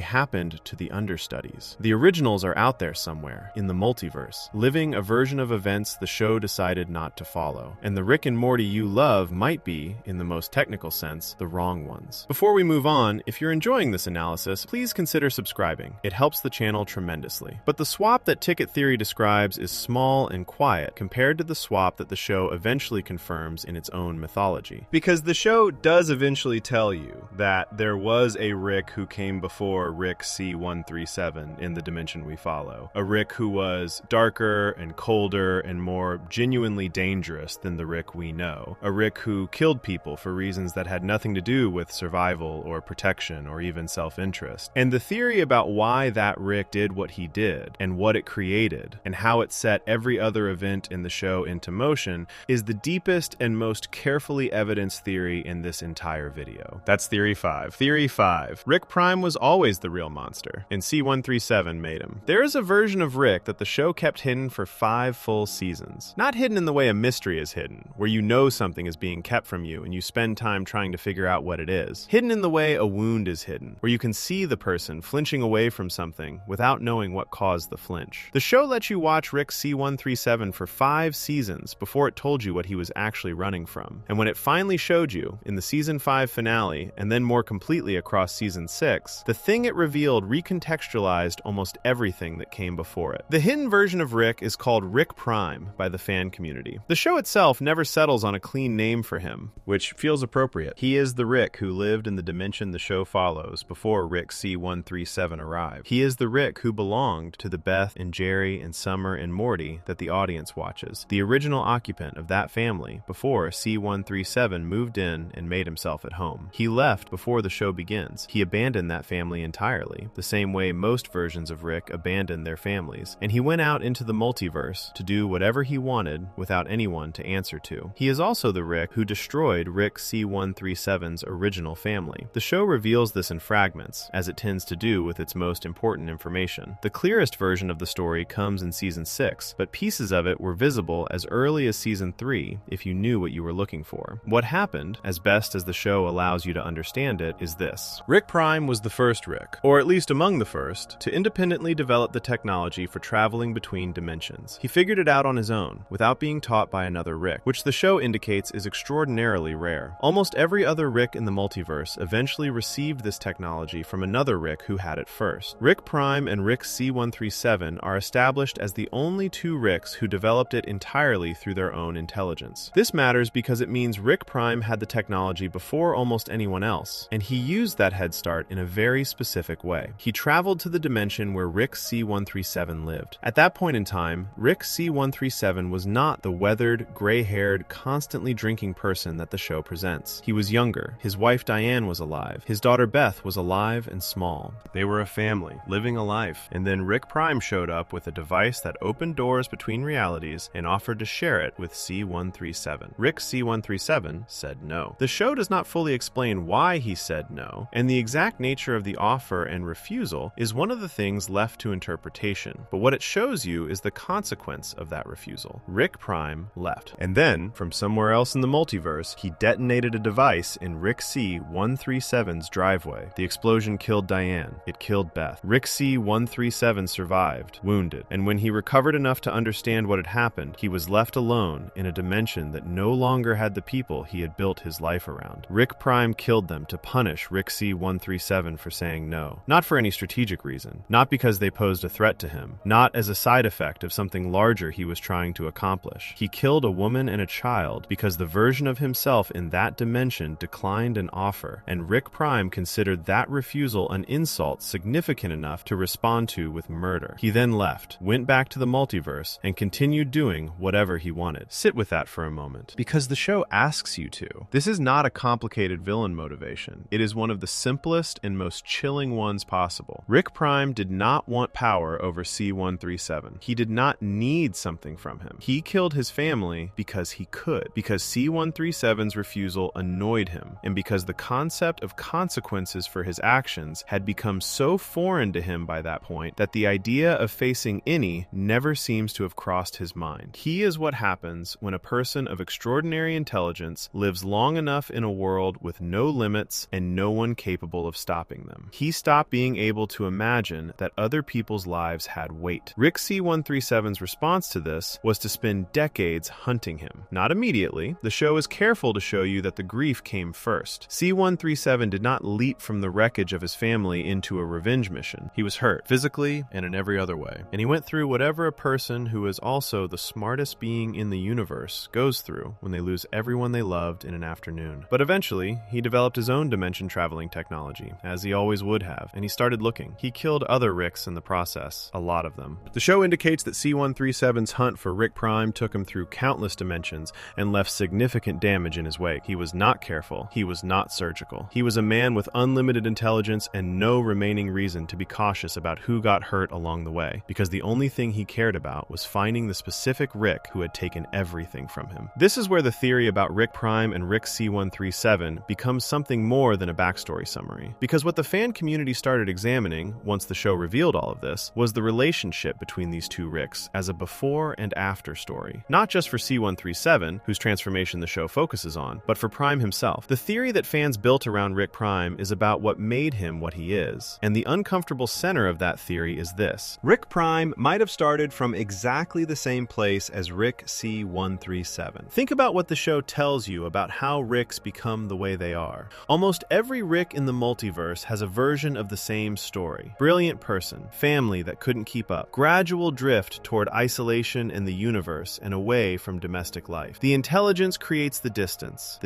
S1: happened to the understudies. The originals are out there somewhere, in the multiverse, living a version of events the show decided not to follow. show, and the Rick and Morty you love might be, in the most technical sense, the wrong ones. Before we move on, if you're enjoying this analysis, please consider subscribing. It helps the channel tremendously. But the swap that Ticket Theory describes is small and quiet compared to the swap that the show eventually confirms in its own mythology. Because the show does eventually tell you that there was a Rick who came before Rick C-137 in the dimension we follow. A Rick who was darker and colder and more genuinely dangerous than the Rick we know. A Rick who killed people for reasons that had nothing to do with survival or protection or even self-interest. And the theory about why that Rick did what he did and what it created and how it set every other event in the show into motion is the deepest and most carefully evidenced theory in this entire video. That's Theory 5. Theory 5. Rick Prime was always the real monster, and C-137 made him. There is a version of Rick that the show kept hidden for 5 full seasons. Not hidden in the way a mystery is hidden, where you know something is being kept from you and you spend time trying to figure out what it is. Hidden in the way a wound is hidden, where you can see the person flinching away from something without knowing what caused the flinch. The show let you watch Rick C-137 for 5 seasons before it told you what he was actually running from. And when it finally showed you, in the season 5 finale, and then more completely across season 6, the thing it revealed recontextualized almost everything that came before it. The hidden version of Rick is called Rick Prime by the fan community. The show itself never settles on a clean name for him, which feels appropriate. He is the Rick who lived in the dimension the show follows before Rick C-137 arrived. He is the Rick who belonged to the Beth and Jerry and Summer and Morty that the audience watches, the original occupant of that family before C-137 moved in and made himself at home. He left before the show begins. He abandoned that family entirely, the same way most versions of Rick abandon their families, and he went out into the multiverse to do whatever he wanted without anyone to answer to. He is also the Rick who destroyed Rick C-137's original family. The show reveals this in fragments, as it tends to do with its most important information. The clearest version of the story comes in season 6, but pieces of it were visible as early as season 3 if you knew what you were looking for. What happened, as best as the show allows you to understand it, is this. Rick Prime was the first Rick, or at least among the first, to independently develop the technology for traveling between dimensions. He figured it out on his own, without being taught by another Rick, which the show indicates is extraordinarily rare. Almost every other Rick in the multiverse eventually received this technology from another Rick who had it first. Rick Prime and Rick C-137 are established as the only 2 Ricks who developed it entirely through their own intelligence. This matters because it means Rick Prime had the technology before almost anyone else, and he used that head start in a very specific way. He traveled to the dimension where Rick C-137 lived. At that point in time, Rick C-137 was not the weathered, gray-haired, constantly drinking person that the show presents. He was younger. His wife Diane was alive. His daughter Beth was alive and small. They were a family, living a life. And then Rick Prime showed up with a device that opened doors between realities and offered to share it with C-137. Rick C-137 said no. The show does not fully explain why he said no, and the exact nature of the offer and refusal is one of the things left to interpretation. But what it shows you is the consequence of that refusal. Rick Prime left. And then, from somewhere else in the multiverse, he detonated a device in Rick C-137's driveway. The explosion killed Diane. It killed Beth. Rick C-137 survived, wounded, and when he recovered enough to understand what had happened, he was left alone in a dimension that no longer had the people he had built his life around. Rick Prime killed them to punish Rick C-137 for saying no. Not for any strategic reason. Not because they posed a threat to him. Not as a side effect of something larger he was trying to accomplish. He killed a woman and a child because the version of himself in that dimension declined an offer, and Rick Prime considered that refusal an insult significant enough to respond to with murder. He then left, went back to the multiverse, and continued doing whatever he wanted. Sit with that for a moment, because the show asks you to. This is not a complicated villain motivation. It is one of the simplest and most chilling ones possible. Rick Prime did not want power over C-137. He did not need something from him. He killed his family because he could, because C-137's refusal annoyed him, and because the concept of consequences for his actions had become so foreign to him by that point that the idea of facing any never seems to have crossed his mind. He is what happens when a person of extraordinary intelligence lives long enough in a world with no limits and no one capable of stopping them. He stopped being able to imagine that other people's lives had weight. Rick C-137's response to this was to spend decades hunting hunting him. Not immediately. The show is careful to show you that the grief came first. C-137 did not leap from the wreckage of his family into a revenge mission. He was hurt, physically and in every other way. And he went through whatever a person who is also the smartest being in the universe goes through when they lose everyone they loved in an afternoon. But eventually, he developed his own dimension-traveling technology, as he always would have, and he started looking. He killed other Ricks in the process, a lot of them. The show indicates that C-137's hunt for Rick Prime took him through countless dimensions and left significant damage in his wake. He was not careful. He was not surgical. He was a man with unlimited intelligence and no remaining reason to be cautious about who got hurt along the way, because the only thing he cared about was finding the specific Rick who had taken everything from him. This is where the theory about Rick Prime and Rick C-137 becomes something more than a backstory summary. Because what the fan community started examining, once the show revealed all of this, was the relationship between these two Ricks as a before and after story. Not just for C-137, whose transformation the show focuses on, but for Prime himself. The theory that fans built around Rick Prime is about what made him what he is, and the uncomfortable center of that theory is this. Rick Prime might have started from exactly the same place as Rick C-137. Think about what the show tells you about how Ricks become the way they are. Almost every Rick in the multiverse has a version of the same story. Brilliant person, family that couldn't keep up, gradual drift toward isolation in the universe and away from domestic life. The intelligence creates the distance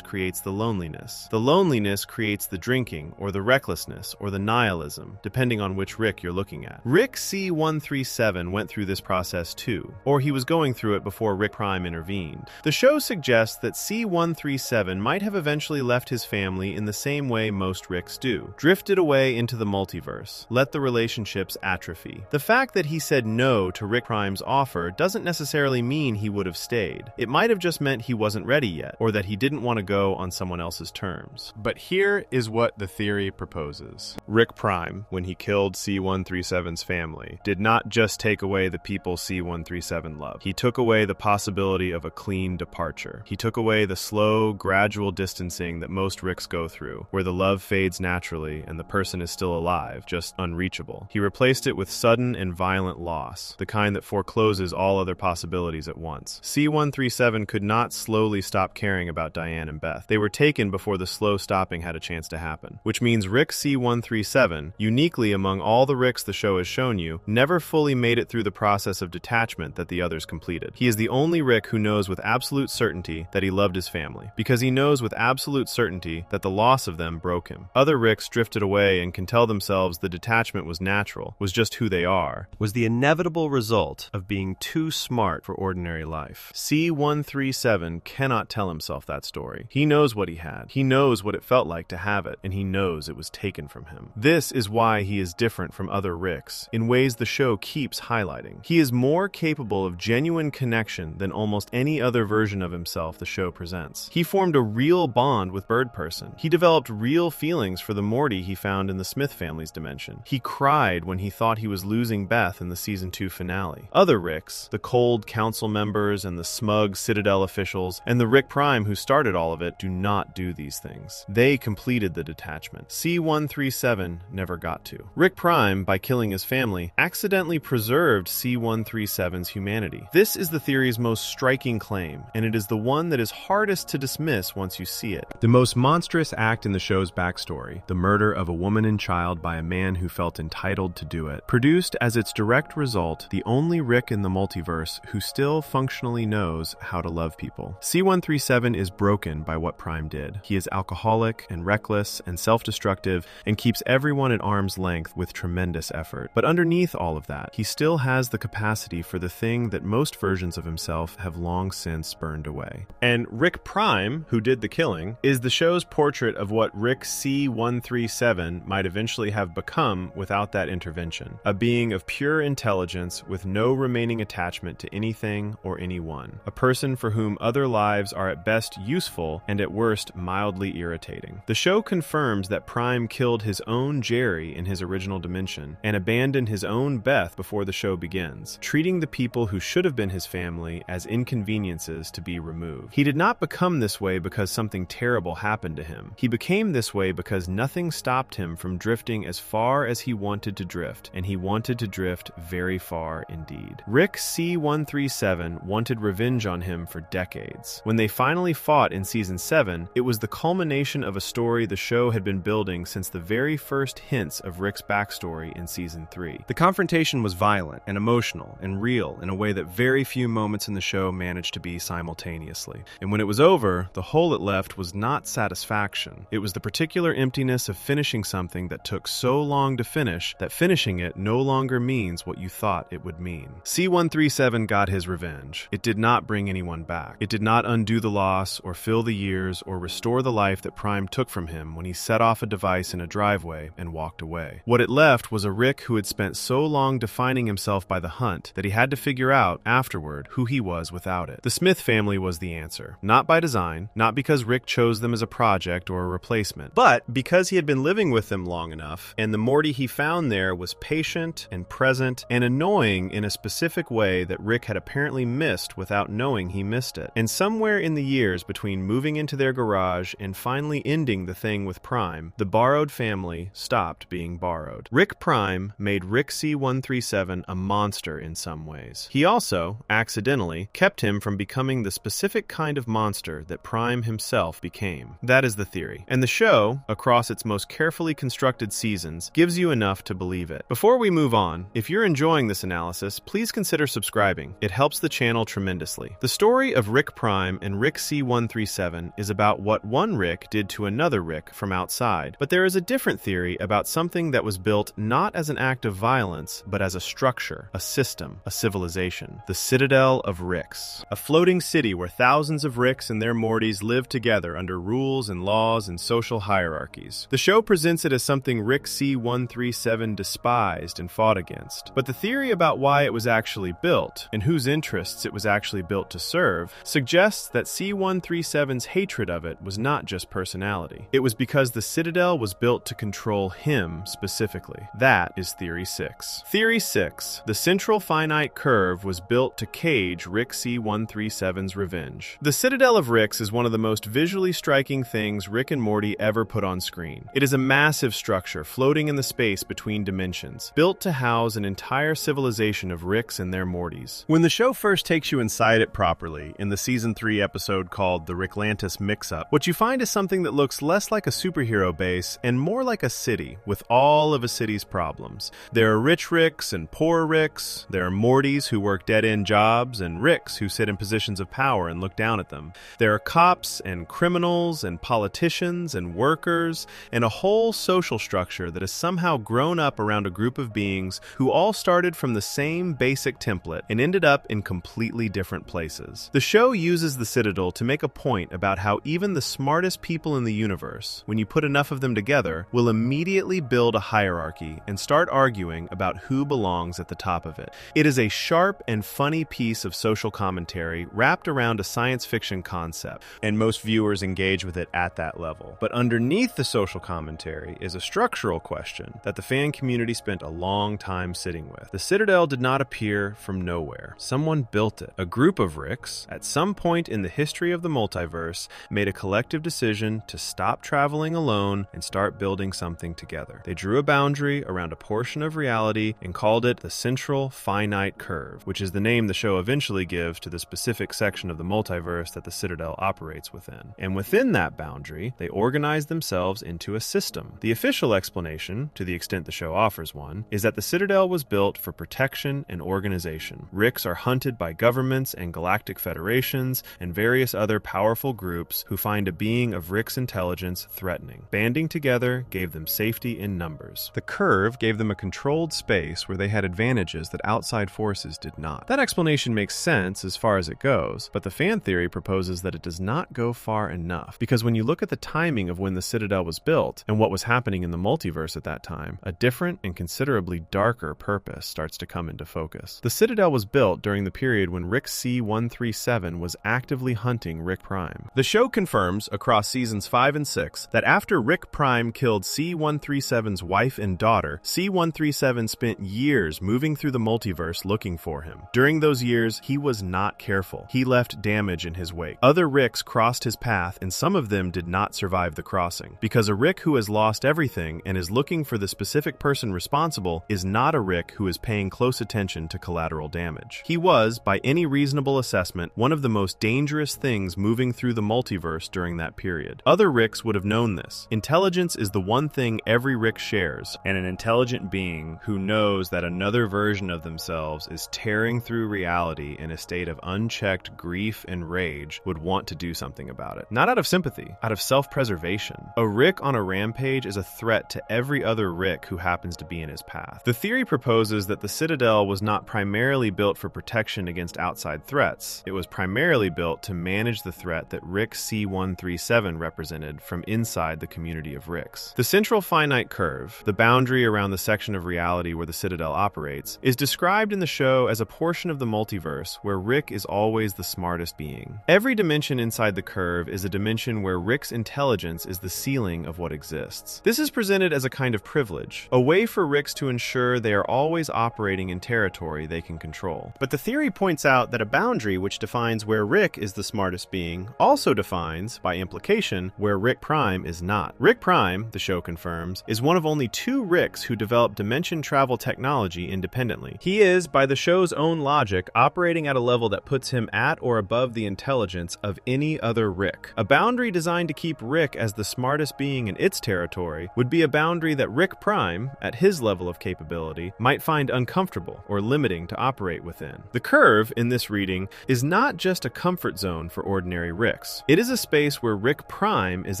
S1: creates the loneliness creates the drinking or the recklessness or the nihilism, depending on which Rick you're looking at. Rick C-137 went through this process too, or he was going through it before Rick Prime intervened. The show suggests that C-137 might have eventually left his family in the same way most Ricks do, drifted away into the multiverse, let the relationships atrophy. The fact that he said no to Rick Prime's offer doesn't necessarily mean he would have stayed. It might have just meant he wasn't ready yet, or that he didn't want to go on someone else's terms. But here is what the theory proposes. Rick Prime, when he killed C-137's family, did not just take away the people C-137 loved. He took away the possibility of a clean departure. He took away the slow, gradual distancing that most Ricks go through, where the love fades naturally and the person is still alive, just unreachable. He replaced it with sudden and violent loss, the kind that forecloses all other possibilities at once. C-137 could not slowly stop caring about Diane and Beth. They were taken before the slow stopping had a chance to happen, which means Rick C-137, uniquely among all the Ricks the show has shown you, never fully made it through the process of detachment that the others completed. He is the only Rick who knows with absolute certainty that he loved his family, because he knows with absolute certainty that the loss of them broke him. Other Ricks drifted away and can tell themselves the detachment was natural, was just who they are, was the inevitable result of being too smart for ordinary life. C-137 cannot tell himself that story. He knows what he had. He knows what it felt like to have it, and he knows it was taken from him. This is why he is different from other Ricks, in ways the show keeps highlighting. He is more capable of genuine connection than almost any other version of himself the show presents. He formed a real bond with Bird Person. He developed real feelings for the Morty he found in the Smith family's dimension. He cried when he thought he was losing Beth in the season 2 finale. Other Ricks, the cold council members and the smug Citadel officials, and the Rick Prime who started all of it, do not do these things. They completed the detachment. C-137 never got to. Rick Prime, by killing his family, accidentally preserved C-137's humanity. This is the theory's most striking claim, and it is the one that is hardest to dismiss once you see it. The most monstrous act in the show's backstory, the murder of a woman and child by a man who felt entitled to do it, produced as its direct result the only Rick in the multiverse who still functionally knows how to love people. C-137 is broken by what Prime did. He is alcoholic and reckless and self-destructive and keeps everyone at arm's length with tremendous effort. But underneath all of that, he still has the capacity for the thing that most versions of himself have long since burned away. And Rick Prime, who did the killing, is the show's portrait of what Rick C-137 might eventually have become without that intervention. A being of pure intelligence with no remaining attachment to anything or anyone. A person for whom other lives are at best useful and at worst mildly irritating. The show confirms that Prime killed his own Jerry in his original dimension and abandoned his own Beth before the show begins, treating the people who should have been his family as inconveniences to be removed. He did not become this way because something terrible happened to him. He became this way because nothing stopped him from drifting as far as he wanted to drift, and he wanted to drift very far indeed. Rick C-137 wanted wanted revenge on him for decades. When they finally fought in Season 7, it was the culmination of a story the show had been building since the very first hints of Rick's backstory in Season 3. The confrontation was violent and emotional and real in a way that very few moments in the show managed to be simultaneously. And when it was over, the hole it left was not satisfaction. It was the particular emptiness of finishing something that took so long to finish that finishing it no longer means what you thought it would mean. C-137 got his revenge. It did not bring anyone back. It did not undo the loss or fill the years or restore the life that Prime took from him when he set off a device in a driveway and walked away. What it left was a Rick who had spent so long defining himself by the hunt that he had to figure out, afterward, who he was without it. The Smith family was the answer. Not by design, not because Rick chose them as a project or a replacement, but because he had been living with them long enough, and the Morty he found there was patient and present and annoying in a specific way that Rick had apparently missed without knowing he missed it. And somewhere in the years between moving into their garage and finally ending the thing with Prime, the borrowed family stopped being borrowed. Rick Prime made Rick C-137 a monster in some ways. He also, accidentally, kept him from becoming the specific kind of monster that Prime himself became. That is the theory. And the show, across its most carefully constructed seasons, gives you enough to believe it. Before we move on, if you're enjoying this analysis, please consider subscribing. It helps the channel tremendously. The story of Rick Prime and Rick C-137 is about what one Rick did to another Rick from outside, but there is a different theory about something that was built not as an act of violence, but as a structure, a system, a civilization. The Citadel of Ricks. A floating city where thousands of Ricks and their Mortys live together under rules and laws and social hierarchies. The show presents it as something Rick C-137 despised and fought against. But the theory about why it was actually built, and whose interests it was actually built to serve, suggests that C-137's hatred of it was not just personality. It was because the Citadel was built to control him specifically. That is Theory 6. Theory 6. The central finite curve was built to cage Rick C-137's revenge. The Citadel of Ricks is one of the most visually striking things Rick and Morty ever put on screen. It is a massive structure floating in the space between dimensions, built to house an entire civilization of Ricks and their Mortys. When the show first takes you inside it properly, in the Season 3 episode called The Ricklantis Mix-Up, what you find is something that looks less like a superhero base and more like a city, with all of a city's problems. There are rich Ricks and poor Ricks, there are Mortys who work dead-end jobs, and Ricks who sit in positions of power and look down at them. There are cops and criminals and politicians and workers, and a whole social structure that has somehow grown up around a group of beings who all started from the same basic template and ended up in completely different places. The show uses the Citadel to make a point about how even the smartest people in the universe, when you put enough of them together, will immediately build a hierarchy and start arguing about who belongs at the top of it. It is a sharp and funny piece of social commentary wrapped around a science fiction concept, and most viewers engage with it at that level. But underneath the social commentary is a structural question that the fan community spent a long time sitting with. The Citadel did not appear from nowhere. Someone built it. A group of Ricks, at some point in the history of the multiverse, made a collective decision to stop traveling alone and start building something together. They drew a boundary around a portion of reality and called it the Central Finite Curve, which is the name the show eventually gives to the specific section of the multiverse that the Citadel operates within. And within that boundary, they organized themselves into a system. The official explanation, to the extent the show offers one, is that the Citadel was built for protection and organization. Ricks are hunted by governments and galactic federations and various other powerful groups who find a being of Rick's intelligence threatening. Banding together gave them safety in numbers. The curve gave them a controlled space where they had advantages that outside forces did not. That explanation makes sense as far as it goes, but the fan theory proposes that it does not go far enough, because when you look at the timing of when the Citadel was built and what was happening in the multiverse at that time, a different and considerably darker purpose starts to come into focus. The Citadel was built during the period when Rick C-137 was actively hunting Rick Prime. The show confirms, across seasons 5 and 6, that after Rick Prime killed C-137's wife and daughter, C-137 spent years moving through the multiverse looking for him. During those years, he was not careful. He left damage in his wake. Other Ricks crossed his path, and some of them did not survive the crossing. Because a Rick who has lost everything and is looking for the specific person responsible is not a Rick who is paying close attention to collateral damage. He was, by any any reasonable assessment, one of the most dangerous things moving through the multiverse during that period. Other Ricks would have known this. Intelligence is the one thing every Rick shares, and an intelligent being who knows that another version of themselves is tearing through reality in a state of unchecked grief and rage would want to do something about it. Not out of sympathy, out of self-preservation. A Rick on a rampage is a threat to every other Rick who happens to be in his path. The theory proposes that the Citadel was not primarily built for protection against outside threats. It was primarily built to manage the threat that Rick C-137 represented from inside the community of Ricks. The central finite curve, the boundary around the section of reality where the Citadel operates, is described in the show as a portion of the multiverse where Rick is always the smartest being. Every dimension inside the curve is a dimension where Rick's intelligence is the ceiling of what exists. This is presented as a kind of privilege, a way for Ricks to ensure they are always operating in territory they can control. But the theory points out that a boundary which defines where Rick is the smartest being also defines, by implication, where Rick Prime is not. Rick Prime, the show confirms, is one of only 2 Ricks who developed dimension travel technology independently. He is, by the show's own logic, operating at a level that puts him at or above the intelligence of any other Rick. A boundary designed to keep Rick as the smartest being in its territory would be a boundary that Rick Prime, at his level of capability, might find uncomfortable or limiting to operate within. The curve, in this reading, is not just a comfort zone for ordinary Ricks. It is a space where Rick Prime is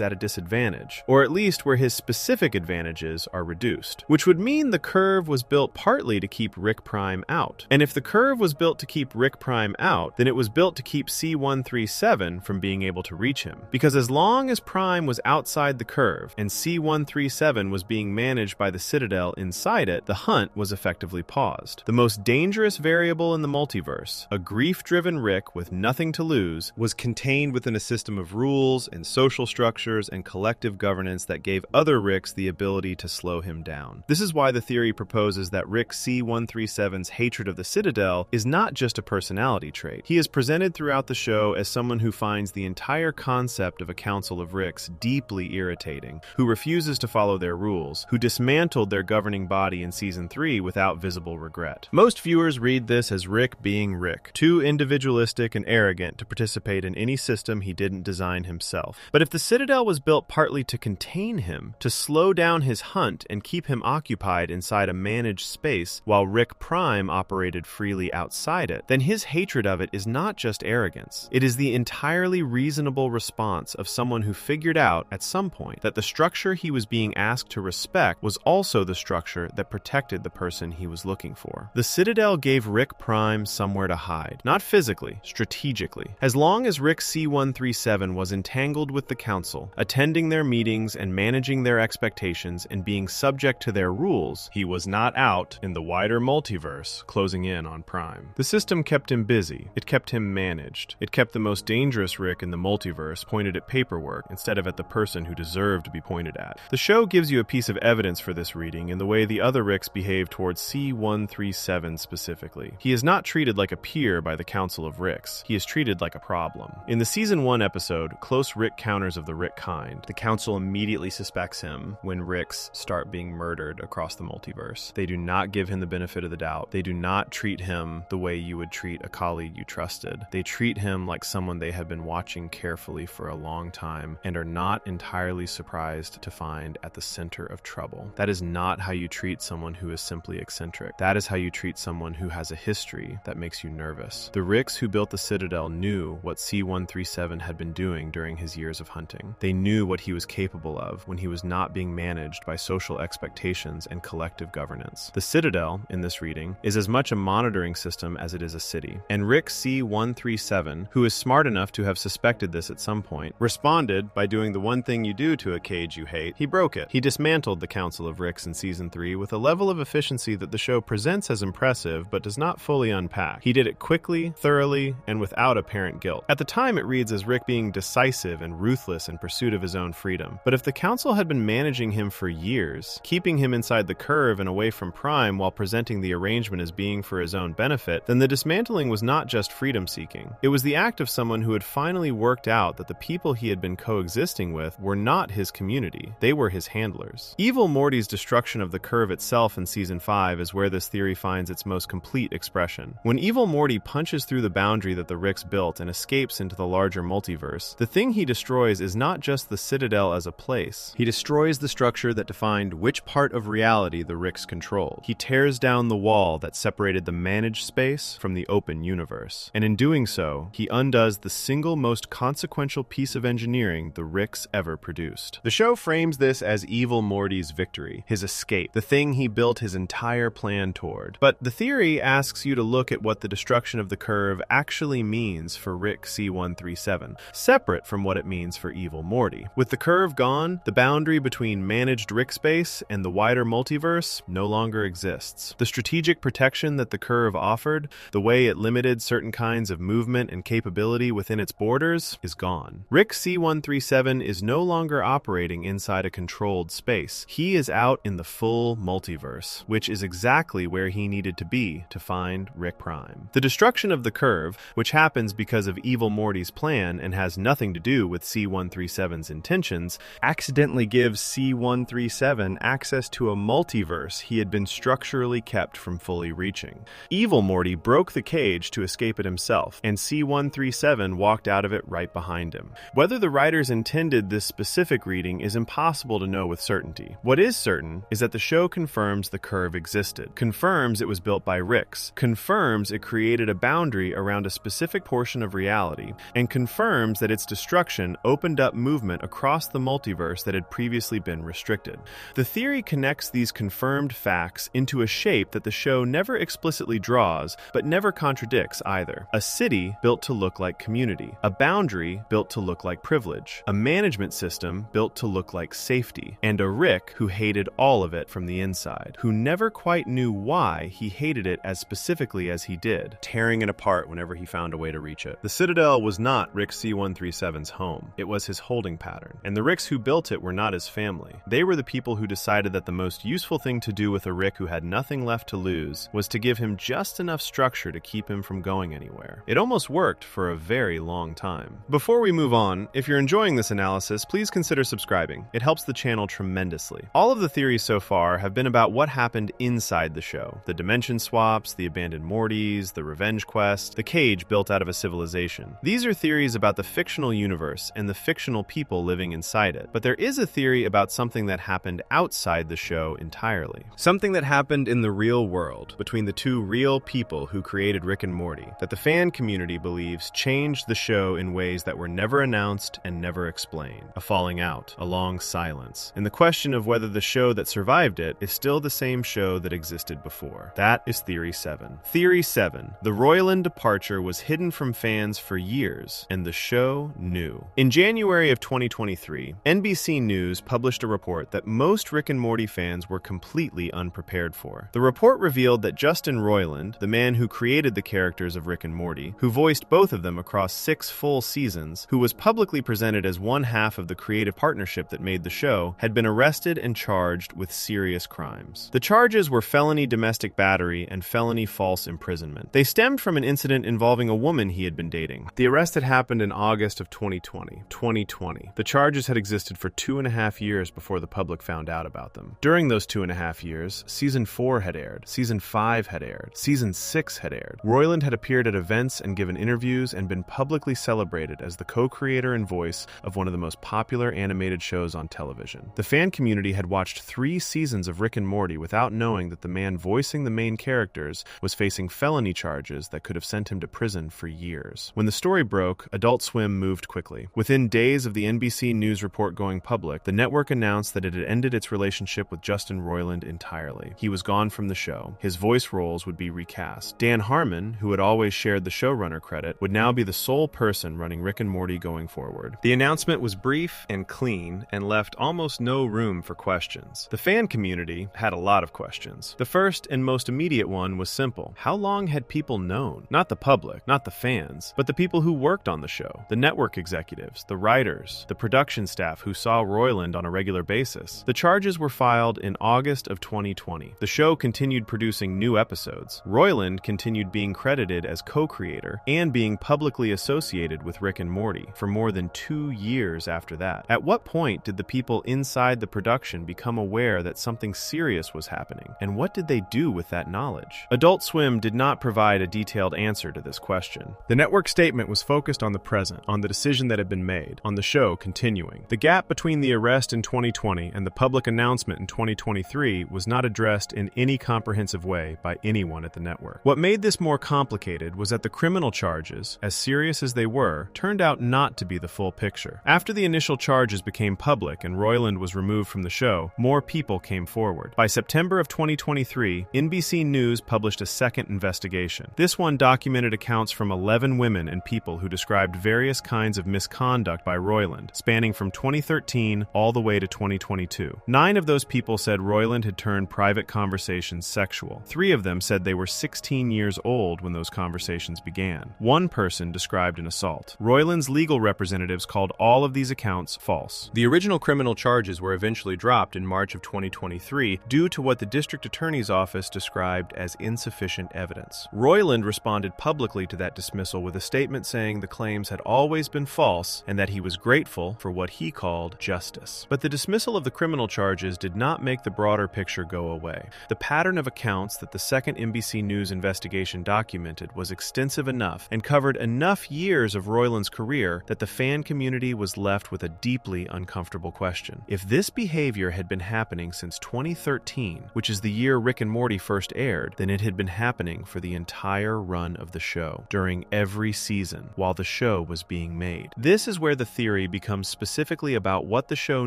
S1: at a disadvantage, or at least where his specific advantages are reduced, which would mean the curve was built partly to keep Rick Prime out. And if the curve was built to keep Rick Prime out, then it was built to keep C-137 from being able to reach him. Because as long as Prime was outside the curve and C-137 was being managed by the Citadel inside it, the hunt was effectively paused. The most dangerous variable in the multiverse, a grief-driven Rick with nothing to lose, was contained within a system of rules and social structures and collective governance that gave other Ricks the ability to slow him down. This is why the theory proposes that Rick C-137's hatred of the Citadel is not just a personality trait. He is presented throughout the show as someone who finds the entire concept of a council of Ricks deeply irritating, who refuses to follow their rules, who dismantled their governing body in Season 3 without visible regret. Most viewers read this as Rick being Rick, too individualistic and arrogant to participate in any system he didn't design himself. But if the Citadel was built partly to contain him, to slow down his hunt and keep him occupied inside a managed space while Rick Prime operated freely outside it, then his hatred of it is not just arrogance. It is the entirely reasonable response of someone who figured out, at some point, that the structure he was being asked to respect was also the structure that protected the person he was looking for. The Citadel gave Rick Prime somewhere to hide. Not physically, strategically. As long as Rick C-137 was entangled with the Council, attending their meetings and managing their expectations and being subject to their rules, he was not out in the wider multiverse closing in on Prime. The system kept him busy. It kept him managed. It kept the most dangerous Rick in the multiverse pointed at paperwork instead of at the person who deserved to be pointed at. The show gives you a piece of evidence for this reading in the way the other Ricks behave towards C-137 specifically. He is not treated like a peer by the Council of Ricks. He is treated like a problem. In the Season 1 episode, Close Rick Counters of the Rick Kind, the Council immediately suspects him when Ricks start being murdered across the multiverse. They do not give him the benefit of the doubt. They do not treat him the way you would treat a colleague you trusted. They treat him like someone they have been watching carefully for a long time and are not entirely surprised to find at the center of trouble. That is not how you treat someone who is simply eccentric. That is how you treat someone who has a history that makes you nervous. The Ricks who built the Citadel knew what C-137 had been doing during his years of hunting. They knew what he was capable of when he was not being managed by social expectations and collective governance. The Citadel, in this reading, is as much a monitoring system as it is a city. And Rick C-137, who is smart enough to have suspected this at some point, responded by doing the one thing you do to a cage you hate. He broke it. He dismantled the Council of Ricks in Season 3 with a level of efficiency that the show presents as impressive but does not fully unpack. He did it quickly, thoroughly, and without apparent guilt. At the time, it reads as Rick being decisive and ruthless in pursuit of his own freedom. But if the Council had been managing him for years, keeping him inside the curve and away from Prime while presenting the arrangement as being for his own benefit, then the dismantling was not just freedom-seeking. It was the act of someone who had finally worked out that the people he had been coexisting with were not his community. They were his handlers. Evil Morty's destruction of the curve itself in Season 5 is where this theory finds its most complete expression. When Evil Morty Morty punches through the boundary that the Ricks built and escapes into the larger multiverse, the thing he destroys is not just the citadel as a place. He destroys the structure that defined which part of reality the Ricks controlled. He tears down the wall that separated the managed space from the open universe. And in doing so, he undoes the single most consequential piece of engineering the Ricks ever produced. The show frames this as Evil Morty's victory, his escape, the thing he built his entire plan toward. But the theory asks you to look at what the destruction of the curve actually means for Rick C-137, separate from what it means for Evil Morty. With the curve gone, the boundary between managed Rick space and the wider multiverse no longer exists. The strategic protection that the curve offered, the way it limited certain kinds of movement and capability within its borders, is gone. Rick C-137 is no longer operating inside a controlled space. He is out in the full multiverse, which is exactly where he needed to be to find Rick Prime. The destruction of the curve, which happens because of Evil Morty's plan and has nothing to do with C-137's intentions, accidentally gives C-137 access to a multiverse he had been structurally kept from fully reaching. Evil Morty broke the cage to escape it himself, and C-137 walked out of it right behind him. Whether the writers intended this specific reading is impossible to know with certainty. What is certain is that the show confirms the curve existed, confirms it was built by Ricks, confirms it created a boundary around a specific portion of reality, and confirms that its destruction opened up movement across the multiverse that had previously been restricted. The theory connects these confirmed facts into a shape that the show never explicitly draws, but never contradicts either. A city built to look like community, a boundary built to look like privilege, a management system built to look like safety, and a Rick who hated all of it from the inside, who never quite knew why he hated it as specifically as he did, tearing it apart whenever he found a way to reach it. The Citadel was not Rick C-137's home. It was his holding pattern, and the Ricks who built it were not his family. They were the people who decided that the most useful thing to do with a Rick who had nothing left to lose was to give him just enough structure to keep him from going anywhere. It almost worked for a very long time. Before we move on, if you're enjoying this analysis, please consider subscribing. It helps the channel tremendously. All of the theories so far have been about what happened inside the show. The dimension swaps, the abandoned Mortys, the revenge quest, the cage built out of a civilization. These are theories about the fictional universe and the fictional people living inside it. But there is a theory about something that happened outside the show entirely. Something that happened in the real world, between the two real people who created Rick and Morty, that the fan community believes changed the show in ways that were never announced and never explained. A falling out, a long silence, and the question of whether the show that survived it is still the same show that existed before. That is Theory 7. Theory 7. The Royland departure was hidden from fans for years, and the show knew. In January of 2023, NBC News published a report that most Rick and Morty fans were completely unprepared for. The report revealed that Justin Roiland, the man who created the characters of Rick and Morty, who voiced both of them across 6 full seasons, who was publicly presented as one half of the creative partnership that made the show, had been arrested and charged with serious crimes. The charges were felony domestic battery and felony false imprisonment. They stemmed from an incident involving a woman he had been dating. The arrest had happened in August of 2020. The charges had existed for 2.5 years before the public found out about them. During those 2.5 years, Season 4 had aired, Season 5 had aired, Season 6 had aired. Royland had appeared at events and given interviews and been publicly celebrated as the co-creator and voice of one of the most popular animated shows on television. The fan community had watched 3 seasons of Rick and Morty without knowing that the man voicing the main characters was facing felony charges that could have sent him to prison for years. When the story broke, Adult Swim moved quickly. Within days of the NBC News report going public, the network announced that it had ended its relationship with Justin Roiland entirely. He was gone from the show. His voice roles would be recast. Dan Harmon, who had always shared the showrunner credit, would now be the sole person running Rick and Morty going forward. The announcement was brief and clean and left almost no room for questions. The fan community had a lot of questions. The first and most immediate one was simple. How long had people known? Not the public, not the fans, but the people who worked on the show, the network executives, the writers, the production staff who saw Roiland on a regular basis. The charges were filed in August of 2020. The show continued producing new episodes. Roiland continued being credited as co-creator and being publicly associated with Rick and Morty for more than 2 years after that. At what point did the people inside the production become aware that something serious was happening? And what did they do with that knowledge? Adult Swim did not provide provide a detailed answer to this question. The network statement was focused on the present, on the decision that had been made, on the show continuing. The gap between the arrest in 2020 and the public announcement in 2023 was not addressed in any comprehensive way by anyone at the network. What made this more complicated was that the criminal charges, as serious as they were, turned out not to be the full picture. After the initial charges became public and Royland was removed from the show, more people came forward. By September of 2023, NBC News published a second investigation. This one documented accounts from 11 women and people who described various kinds of misconduct by Royland, spanning from 2013 all the way to 2022. 9 of those people said Royland had turned private conversations sexual. 3 of them said they were 16 years old when those conversations began. One person described an assault. Royland's legal representatives called all of these accounts false. The original criminal charges were eventually dropped in March of 2023 due to what the district attorney's office described as insufficient evidence. Royland responded publicly to that dismissal with a statement saying the claims had always been false and that he was grateful for what he called justice. But the dismissal of the criminal charges did not make the broader picture go away. The pattern of accounts that the second NBC News investigation documented was extensive enough and covered enough years of Royland's career that the fan community was left with a deeply uncomfortable question. If this behavior had been happening since 2013, which is the year Rick and Morty first aired, then it had been happening for the entire run of the show, during every season, while the show was being made. This is where the theory becomes specifically about what the show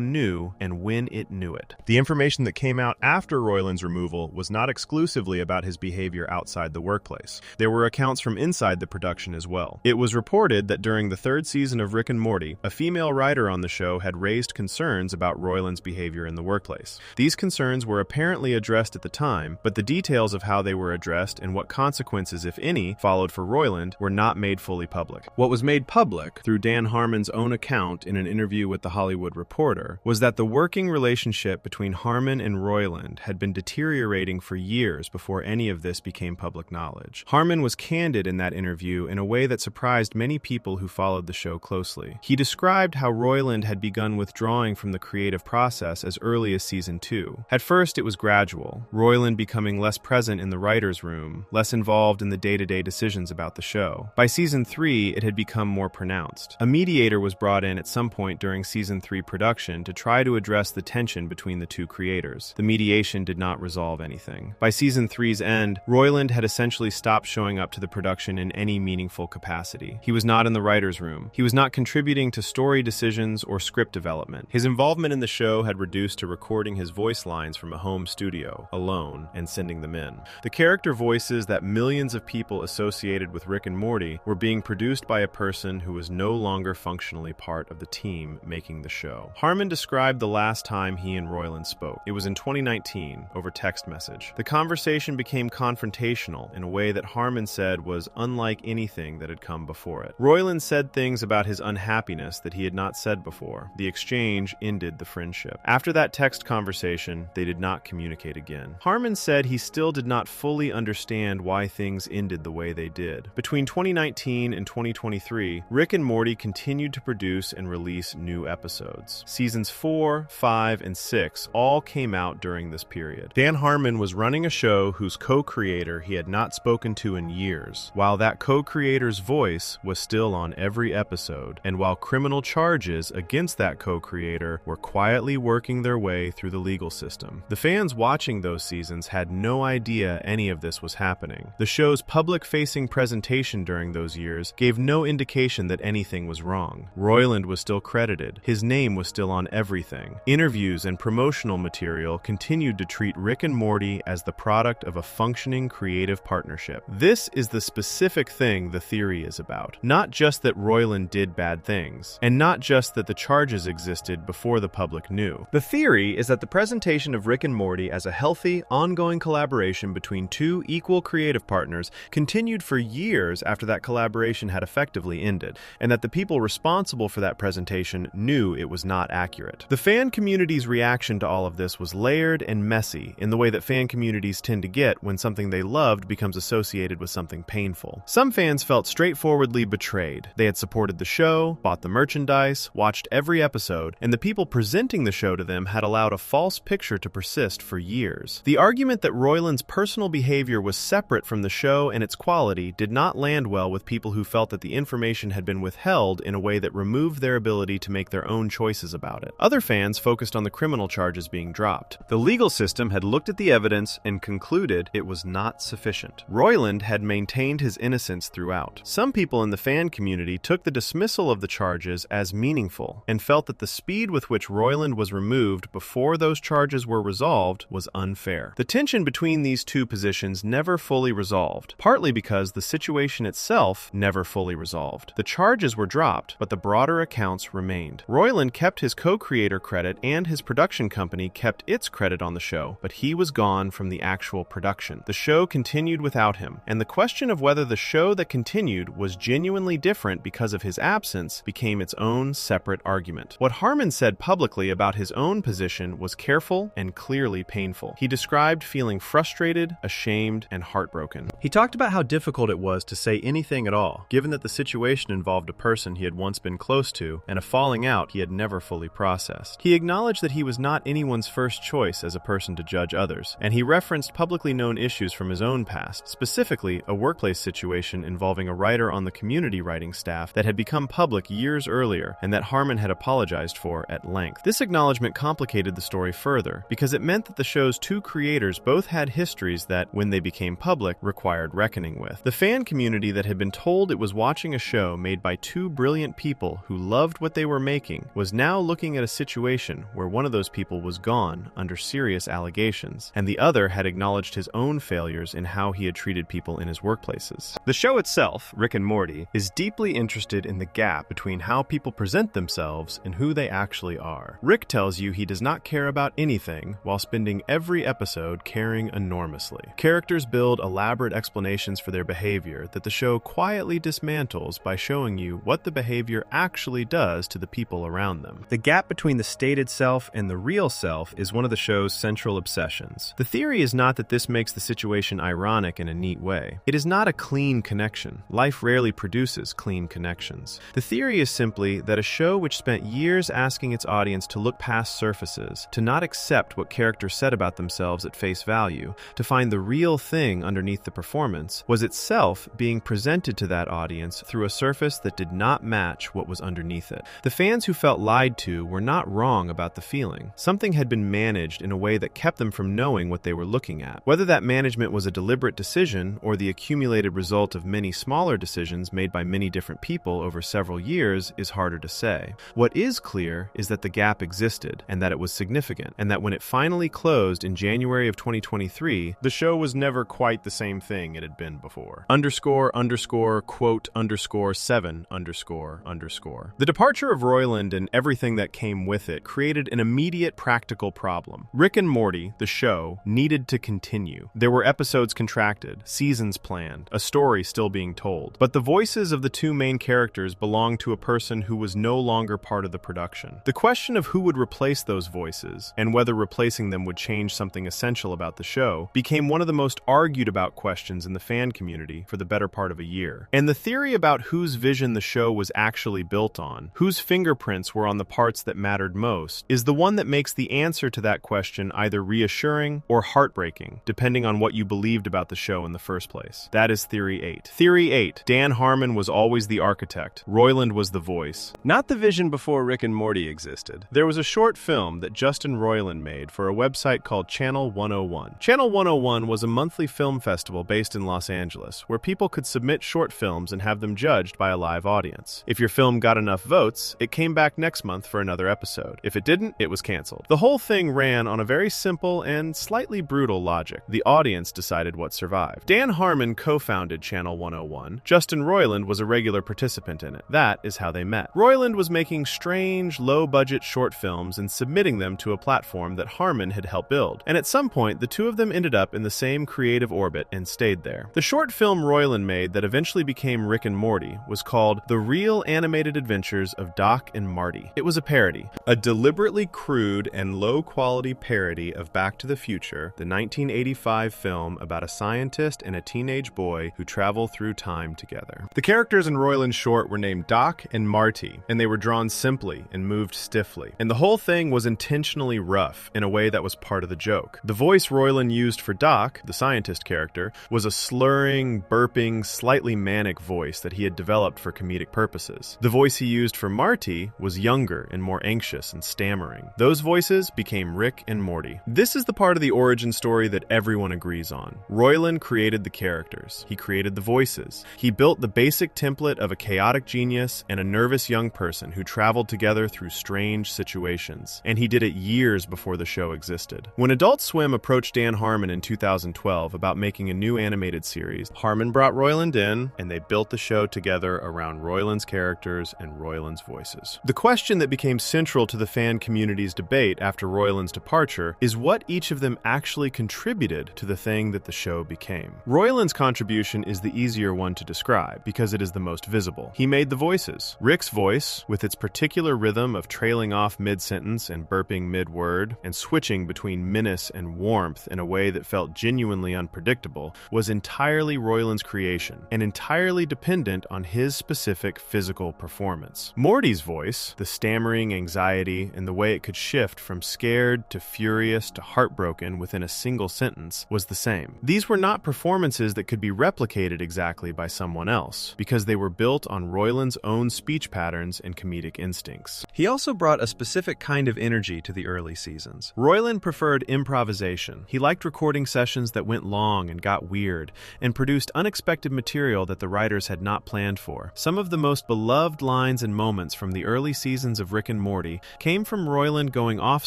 S1: knew and when it knew it. The information that came out after Royland's removal was not exclusively about his behavior outside the workplace. There were accounts from inside the production as well. It was reported that during the 3rd season of Rick and Morty, a female writer on the show had raised concerns about Royland's behavior in the workplace. These concerns were apparently addressed at the time, but the details of how they were addressed and what consequences, if any, followed for Royland were not made fully public. What was made public, through Dan Harmon's own account in an interview with The Hollywood Reporter, was that the working relationship between Harmon and Royland had been deteriorating for years before any of this became public knowledge. Harmon was candid in that interview in a way that surprised many people who followed the show closely. He described how Royland had begun withdrawing from the creative process as early as season 2. At first, it was gradual, Royland becoming less present in the writer's room, less involved in the day-to-day decisions about the show. By season 3, it had become more pronounced. A mediator was brought in at some point during season 3 production to try to address the tension between the two creators. The mediation did not resolve anything. By season 3's end, Royland had essentially stopped showing up to the production in any meaningful capacity. He was not in the writer's room. He was not contributing to story decisions or script development. His involvement in the show had reduced to recording his voice lines from a home studio, alone, and sending them in. The character voices that millions of people associated with Rick and Morty were being produced by a person who was no longer functionally part of the team making the show. Harmon described the last time he and Royland spoke. It was in 2019, over text message. The conversation became confrontational in a way that Harmon said was unlike anything that had come before it. Royland said things about his unhappiness that he had not said before. The exchange ended the friendship. After that text conversation, they did not communicate again. Harmon said he still did not fully understand why things ended the way they did. Between 2019 and 2023, Rick and Morty continued to produce and release new episodes. Seasons 4, 5, and 6 all came out during this period. Dan Harmon was running a show whose co-creator he had not spoken to in years, while that co-creator's voice was still on every episode, and while criminal charges against that co-creator were quietly working their way through the legal system. The fans watching those seasons had no idea any of this was happening. The show's public-facing presentation during those years gave no indication that anything was wrong. Royland was still credited. His name was still on everything. Interviews and promotional material continued to treat Rick and Morty as the product of a functioning creative partnership. This is the specific thing the theory is about. Not just that Royland did bad things, and not just that the charges existed before the public knew. The theory is that the presentation of Rick and Morty as a healthy, ongoing collaboration between two equal creative partners continued for years after that collaboration had effectively ended, and that the people responsible for that presentation knew it was not accurate. The fan community's reaction to all of this was layered and messy in the way that fan communities tend to get when something they loved becomes associated with something painful. Some fans felt straightforwardly betrayed. They had supported the show, bought the merchandise, watched every episode, and the people presenting the show to them had allowed a false picture to persist for years. The argument that Royland's personal behavior was separate from the the show and its quality did not land well with people who felt that the information had been withheld in a way that removed their ability to make their own choices about it. Other fans focused on the criminal charges being dropped. The legal system had looked at the evidence and concluded it was not sufficient. Royland had maintained his innocence throughout. Some people in the fan community took the dismissal of the charges as meaningful and felt that the speed with which Royland was removed before those charges were resolved was unfair. The tension between these two positions never fully resolved, partly because the situation itself never fully resolved. The charges were dropped, but the broader accounts remained. Royland kept his co-creator credit and his production company kept its credit on the show, but he was gone from the actual production. The show continued without him, and the question of whether the show that continued was genuinely different because of his absence became its own separate argument. What Harmon said publicly about his own position was careful and clearly painful. He described feeling frustrated, ashamed, and heartbroken. He talked about how difficult it was to say anything at all, given that the situation involved a person he had once been close to and a falling out he had never fully processed. He acknowledged that he was not anyone's first choice as a person to judge others, and he referenced publicly known issues from his own past, specifically a workplace situation involving a writer on the community writing staff that had become public years earlier and that Harmon had apologized for at length. This acknowledgement complicated the story further, because it meant that the show's two creators both had histories that, when they became public, required reckoning with. The fan community that had been told it was watching a show made by two brilliant people who loved what they were making was now looking at a situation where one of those people was gone under serious allegations, and the other had acknowledged his own failures in how he had treated people in his workplaces. The show itself, Rick and Morty, is deeply interested in the gap between how people present themselves and who they actually are. Rick tells you he does not care about anything while spending every episode caring enormously. Characters build elaborate explanations for their behavior that the show quietly dismantles by showing you what the behavior actually does to the people around them. The gap between the stated self and the real self is one of the show's central obsessions. The theory is not that this makes the situation ironic in a neat way. It is not a clean connection. Life rarely produces clean connections. The theory is simply that a show which spent years asking its audience to look past surfaces, to not accept what characters said about themselves at face value, to find the real thing underneath the performance, was itself being presented to that audience through a surface that did not match what was underneath it. The fans who felt lied to were not wrong about the feeling. Something had been managed in a way that kept them from knowing what they were looking at. Whether that management was a deliberate decision or the accumulated result of many smaller decisions made by many different people over several years is harder to say. What is clear is that the gap existed, and that it was significant, and that when it finally closed in January of 2023, the show was never quite the same thing it had been before. __quote _7 ___. The departure of Royland and everything that came with it created an immediate practical problem. Rick and Morty, the show, needed to continue. There were episodes contracted, seasons planned, a story still being told. But the voices of the two main characters belonged to a person who was no longer part of the production. The question of who would replace those voices, and whether replacing them would change something essential about the show, became one of the most argued about questions in the fan community for the better part of a year. And the theory about whose vision the show was actually built on, whose fingerprints were on the parts that mattered most, is the one that makes the answer to that question either reassuring or heartbreaking, depending on what you believed about the show in the first place. That is Theory 8. Theory 8. Dan Harmon was always the architect. Royland was the voice. Not the vision before Rick and Morty existed. There was a short film that Justin Roiland made for a website called Channel 101. Channel 101 was a monthly film festival based in Los Angeles, where people could submit short films and have them judged by a live audience. If your film got enough votes, it came back next month for another episode. If it didn't, it was canceled. The whole thing ran on a very simple and slightly brutal logic. The audience decided what survived. Dan Harmon co-founded Channel 101. Justin Roiland was a regular participant in it. That is how they met. Roiland was making strange, low-budget short films and submitting them to a platform that Harmon had helped build. And at some point, the two of them ended up in the same creative orbit and stayed there. The short film Roiland made that eventually became Rick and Morty was called The Real Animated Adventures of Doc and Marty. It was a parody, a deliberately crude and low-quality parody of Back to the Future, the 1985 film about a scientist and a teenage boy who travel through time together. The characters in Roiland's short were named Doc and Marty, and they were drawn simply and moved stiffly. And the whole thing was intentionally rough in a way that was part of the joke. The voice Roiland used for Doc, the scientist character, was a slurring, burping, slightly manic voice that he had developed for comedic purposes. The voice he used for Marty was younger and more anxious and stammering. Those voices became Rick and Morty. This is the part of the origin story that everyone agrees on. Royland created the characters. He created the voices. He built the basic template of a chaotic genius and a nervous young person who traveled together through strange situations. And he did it years before the show existed. When Adult Swim approached Dan Harmon in 2012 about making a new animated series, Harmon brought Royland in, and they built the show together around Royland's characters and Royland's voices. The question that became central to the fan community's debate after Royland's departure is what each of them actually contributed to the thing that the show became. Royland's contribution is the easier one to describe because it is the most visible. He made the voices. Rick's voice, with its particular rhythm of trailing off mid-sentence and burping mid-word, and switching between menace and warmth in a way that felt genuinely unpredictable, was entirely Royland's creation and entirely dependent on his specific physical performance. Morty's voice, the stammering anxiety and the way it could shift from scared to furious to heartbroken within a single sentence, was the same. These were not performances that could be replicated exactly by someone else, because they were built on Royland's own speech patterns and comedic instincts. He also brought a specific kind of energy to the early seasons. Royland preferred improvisation. He liked recording sessions that went long and got weird, and produced unexpected material that the writers had not planned for. Some of the most beloved lines and moments from the early seasons of Rick and Morty came from Royland going off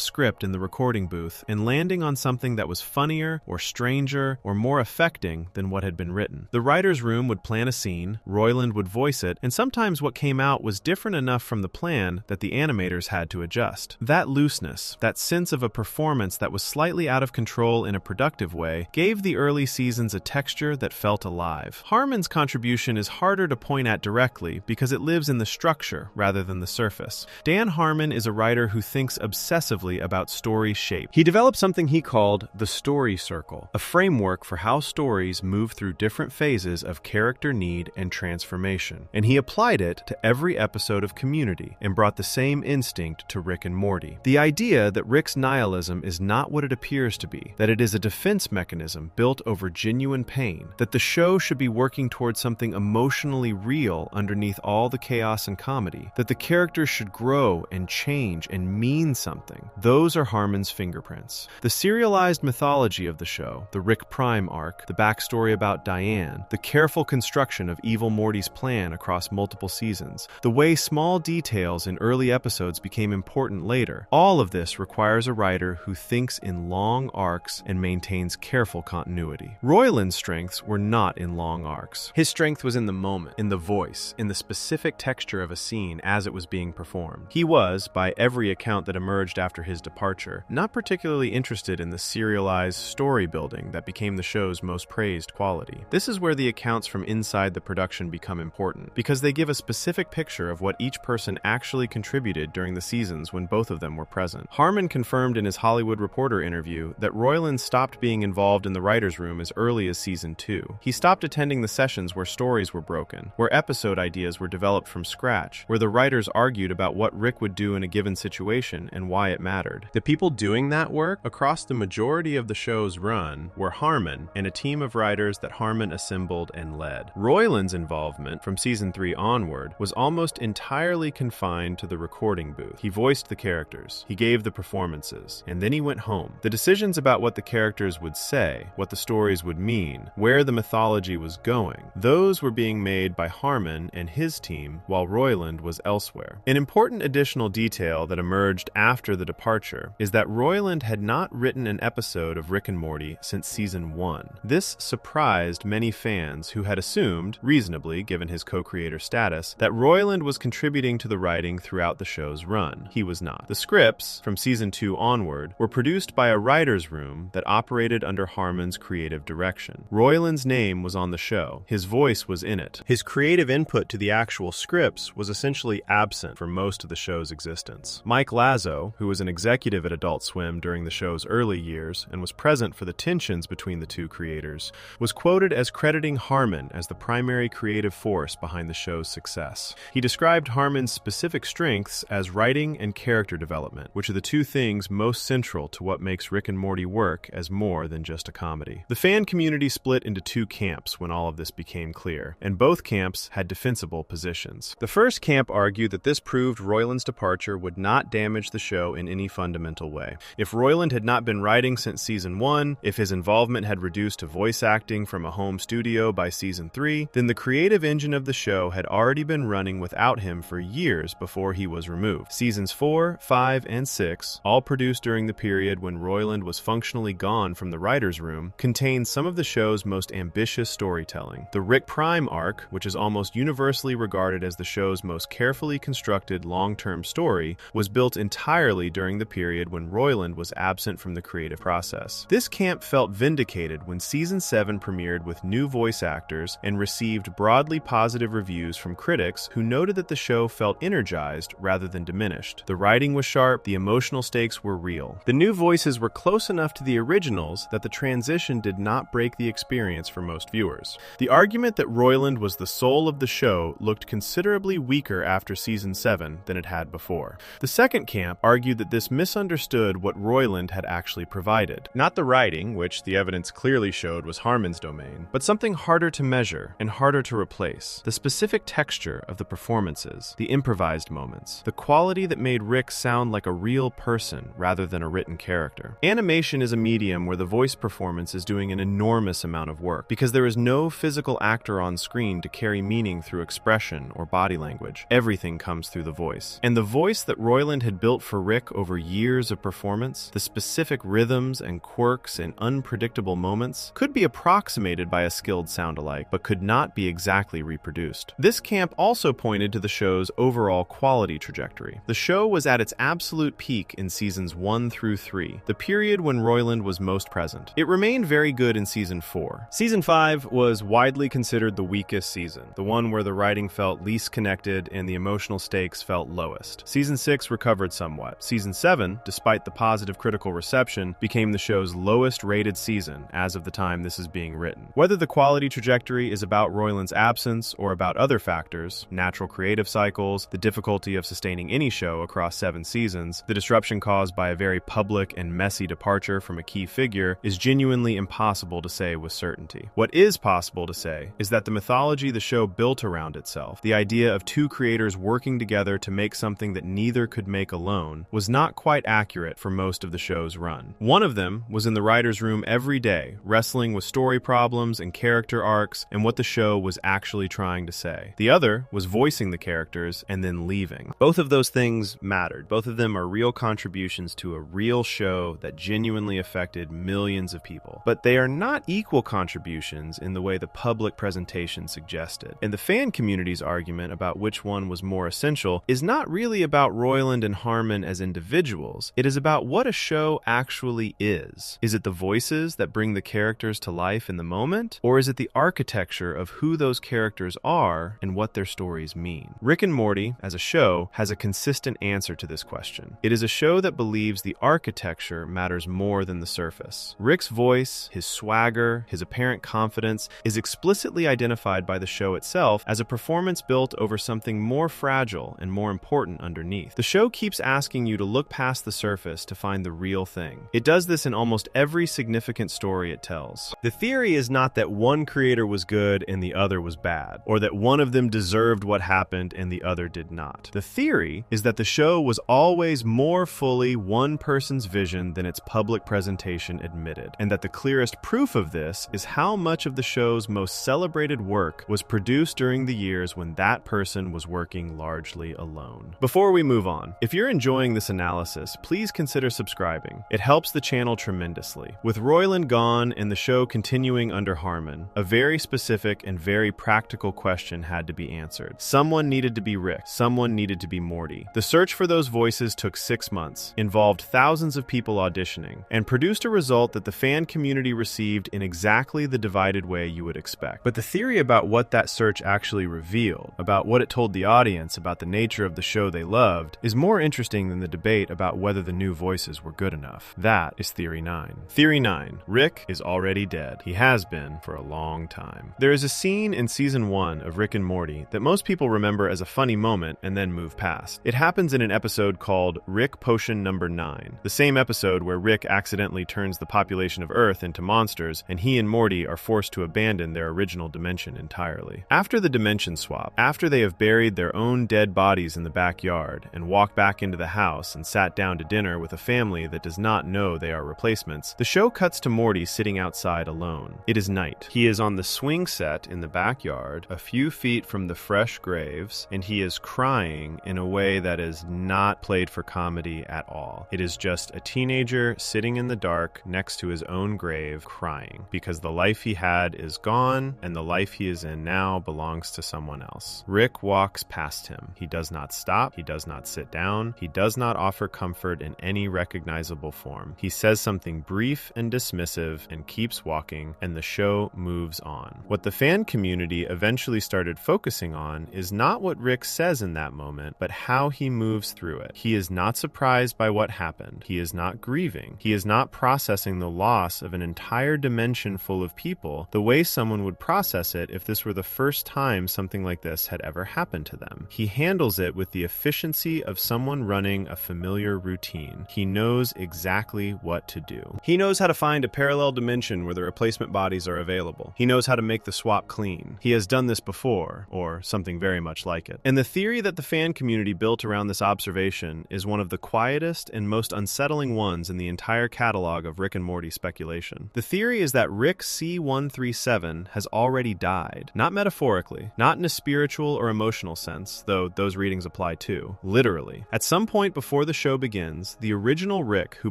S1: script in the recording booth and landing on something that was funnier or stranger or more affecting than what had been written. The writer's room would plan a scene, Royland would voice it, and sometimes what came out was different enough from the plan that the animators had to adjust. That looseness, that sense of a performance that was slightly out of control in a productive way, gave the early seasons a texture that felt alive. Harmon's contribution is harder to point at directly because it lives in the structure rather than the surface. Dan Harmon is a writer who thinks obsessively about story shape. He developed something he called the story circle, a framework for how stories move through different phases of character need and transformation. And he applied it to every episode of Community and brought the same instinct to Rick and Morty. The idea that Rick's nihilism is not what it appears to be, that it is a defense mechanism built over genuine pain, that the show should be working towards something emotionally real underneath all the chaos and comedy, that the characters should grow and change and mean something. Those are Harmon's fingerprints. The serialized mythology of the show, the Rick Prime arc, the backstory about Diane, the careful construction of Evil Morty's plan across multiple seasons, the way small details in early episodes became important later, all of this requires a writer who thinks in long arcs and maintains careful continuity. Royland's strengths were not in long arcs. His strength was in the moment, in the voice, in the specific texture of a scene as it was being performed. He was, by every account that emerged after his departure, not particularly interested in the serialized story building that became the show's most praised quality. This is where the accounts from inside the production become important, because they give a specific picture of what each person actually contributed during the seasons when both of them were present. Harmon confirmed in his Hollywood Reporter interview that Royland stopped being involved in the writer's room as early as season 2. He stopped attending the sessions where stories were broken, where episode ideas were developed from scratch, where the writers argued about what Rick would do in a given situation and why it mattered. The people doing that work across the majority of the show's run were Harmon and a team of writers that Harmon assembled and led. Royland's involvement from season 3 onward was almost entirely confined to the recording booth. He voiced the characters, he gave the performances, and then he went home. The decisions about what the characters would say, what the stories would mean, where the mythology was going, those were being made by Harmon and his team while Royland was elsewhere. An important additional detail that emerged after the departure is that Royland had not written an episode of Rick and Morty since season 1. This surprised many fans who had assumed, reasonably given his co-creator status, that Royland was contributing to the writing throughout the show's run. He was not. The scripts, from season 2 onward, were produced by a writer's room that operated under Harmon's creative direction. Royland's name was on the show. His voice was in it. His creative input to the actual scripts was essentially absent for most of the show's existence. Mike Lazo, who was an executive at Adult Swim during the show's early years and was present for the tensions between the two creators, was quoted as crediting Harmon as the primary creative force behind the show's success. He described Harmon's specific strengths as writing and character development, which are the two things most central to what makes Rick and Morty work as more than just a comedy. The fan community community split into two camps when all of this became clear, and both camps had defensible positions. The first camp argued that this proved Royland's departure would not damage the show in any fundamental way. If Royland had not been writing since season 1, if his involvement had reduced to voice acting from a home studio by season 3, then the creative engine of the show had already been running without him for years before he was removed. Seasons 4, 5, and 6, all produced during the period when Royland was functionally gone from the writer's room, contained some of the show's most ambitious storytelling. The Rick Prime arc, which is almost universally regarded as the show's most carefully constructed long-term story, was built entirely during the period when Royland was absent from the creative process. This camp felt vindicated when season 7 premiered with new voice actors and received broadly positive reviews from critics who noted that the show felt energized rather than diminished. The writing was sharp, the emotional stakes were real. The new voices were close enough to the originals that the transition did not break the experience for most viewers. The argument that Royland was the soul of the show looked considerably weaker after season 7 than it had before. The second camp argued that this misunderstood what Royland had actually provided. Not the writing, which the evidence clearly showed was Harmon's domain, but something harder to measure and harder to replace. The specific texture of the performances, the improvised moments, the quality that made Rick sound like a real person rather than a written character. Animation is a medium where the voice performance is doing an enormous amount of work because there is no physical actor on screen to carry meaning through expression or body language. Everything comes through the voice. And the voice that Royland had built for Rick over years of performance, the specific rhythms and quirks and unpredictable moments, could be approximated by a skilled sound-alike, but could not be exactly reproduced. This camp also pointed to the show's overall quality trajectory. The show was at its absolute peak in seasons 1 through 3, the period when Royland was most present. It remained very good in season 4. Season 5 was widely considered the weakest season, the one where the writing felt least connected and the emotional stakes felt lowest. Season 6 recovered somewhat. Season 7, despite the positive critical reception, became the show's lowest rated season as of the time this is being written. Whether the quality trajectory is about Royland's absence or about other factors, natural creative cycles, the difficulty of sustaining any show across 7 seasons, the disruption caused by a very public and messy departure from a key figure, is genuinely impossible to say with certainty. What is possible to say is that the mythology the show built around itself, the idea of two creators working together to make something that neither could make alone, was not quite accurate for most of the show's run. One of them was in the writer's room every day, wrestling with story problems and character arcs and what the show was actually trying to say. The other was voicing the characters and then leaving. Both of those things mattered. Both of them are real contributions to a real show that genuinely affected millions of people. But they are not equal contributions in the way the public presentation suggested. And the fan community's argument about which one was more essential is not really about Royland and Harmon as individuals. It is about what a show actually is. Is it the voices that bring the characters to life in the moment? Or is it the architecture of who those characters are and what their stories mean? Rick and Morty, as a show, has a consistent answer to this question. It is a show that believes the architecture matters more than the surface. Rick's voice, his swagger, his apparent confidence is explicitly identified by the show itself as a performance built over something more fragile and more important underneath. The show keeps asking you to look past the surface to find the real thing. It does this in almost every significant story it tells. The theory is not that one creator was good and the other was bad, or that one of them deserved what happened and the other did not. The theory is that the show was always more fully one person's vision than its public presentation admitted, and that the clearest proof of this is how much of the show's most celebrated work was produced during the years when that person was working largely alone. Before we move on, if you're enjoying this analysis, please consider subscribing. It helps the channel tremendously. With Royland gone and the show continuing under Harmon, a very specific and very practical question had to be answered. Someone needed to be Rick. Someone needed to be Morty. The search for those voices took 6 months, involved thousands of people auditioning, and produced a result that the fan community received in exactly the divided way you would expect. But the theory about what that search actually revealed, about what it told the audience about the nature of the show they loved, is more interesting than the debate about whether the new voices were good enough. That is Theory 9. Theory 9. Rick is already dead. He has been for a long time. There is a scene in season 1 of Rick and Morty that most people remember as a funny moment and then move past. It happens in an episode called Rick Potion Number 9, the same episode where Rick accidentally turns the population of Earth into monsters prisoners, and he and Morty are forced to abandon their original dimension entirely. After the dimension swap, after they have buried their own dead bodies in the backyard and walked back into the house and sat down to dinner with a family that does not know they are replacements, the show cuts to Morty sitting outside alone. It is night. He is on the swing set in the backyard, a few feet from the fresh graves, and he is crying in a way that is not played for comedy at all. It is just a teenager sitting in the dark next to his own grave crying because the life he had is gone and the life he is in now belongs to someone else. Rick walks past him. He does not stop. He does not sit down. He does not offer comfort in any recognizable form. He says something brief and dismissive and keeps walking, and the show moves on. What the fan community eventually started focusing on is not what Rick says in that moment, but how he moves through it. He is not surprised by what happened. He is not grieving. He is not processing the loss of an entire dimension full of people the way someone would process it if this were the first time something like this had ever happened to them. He handles it with the efficiency of someone running a familiar routine. He knows exactly what to do. He knows how to find a parallel dimension where the replacement bodies are available. He knows how to make the swap clean. He has done this before, or something very much like it. And the theory that the fan community built around this observation is one of the quietest and most unsettling ones in the entire catalog of Rick and Morty speculation. The theory is that Rick C137 has already died. Not metaphorically, not in a spiritual or emotional sense, though those readings apply too. Literally. At some point before the show begins, the original Rick who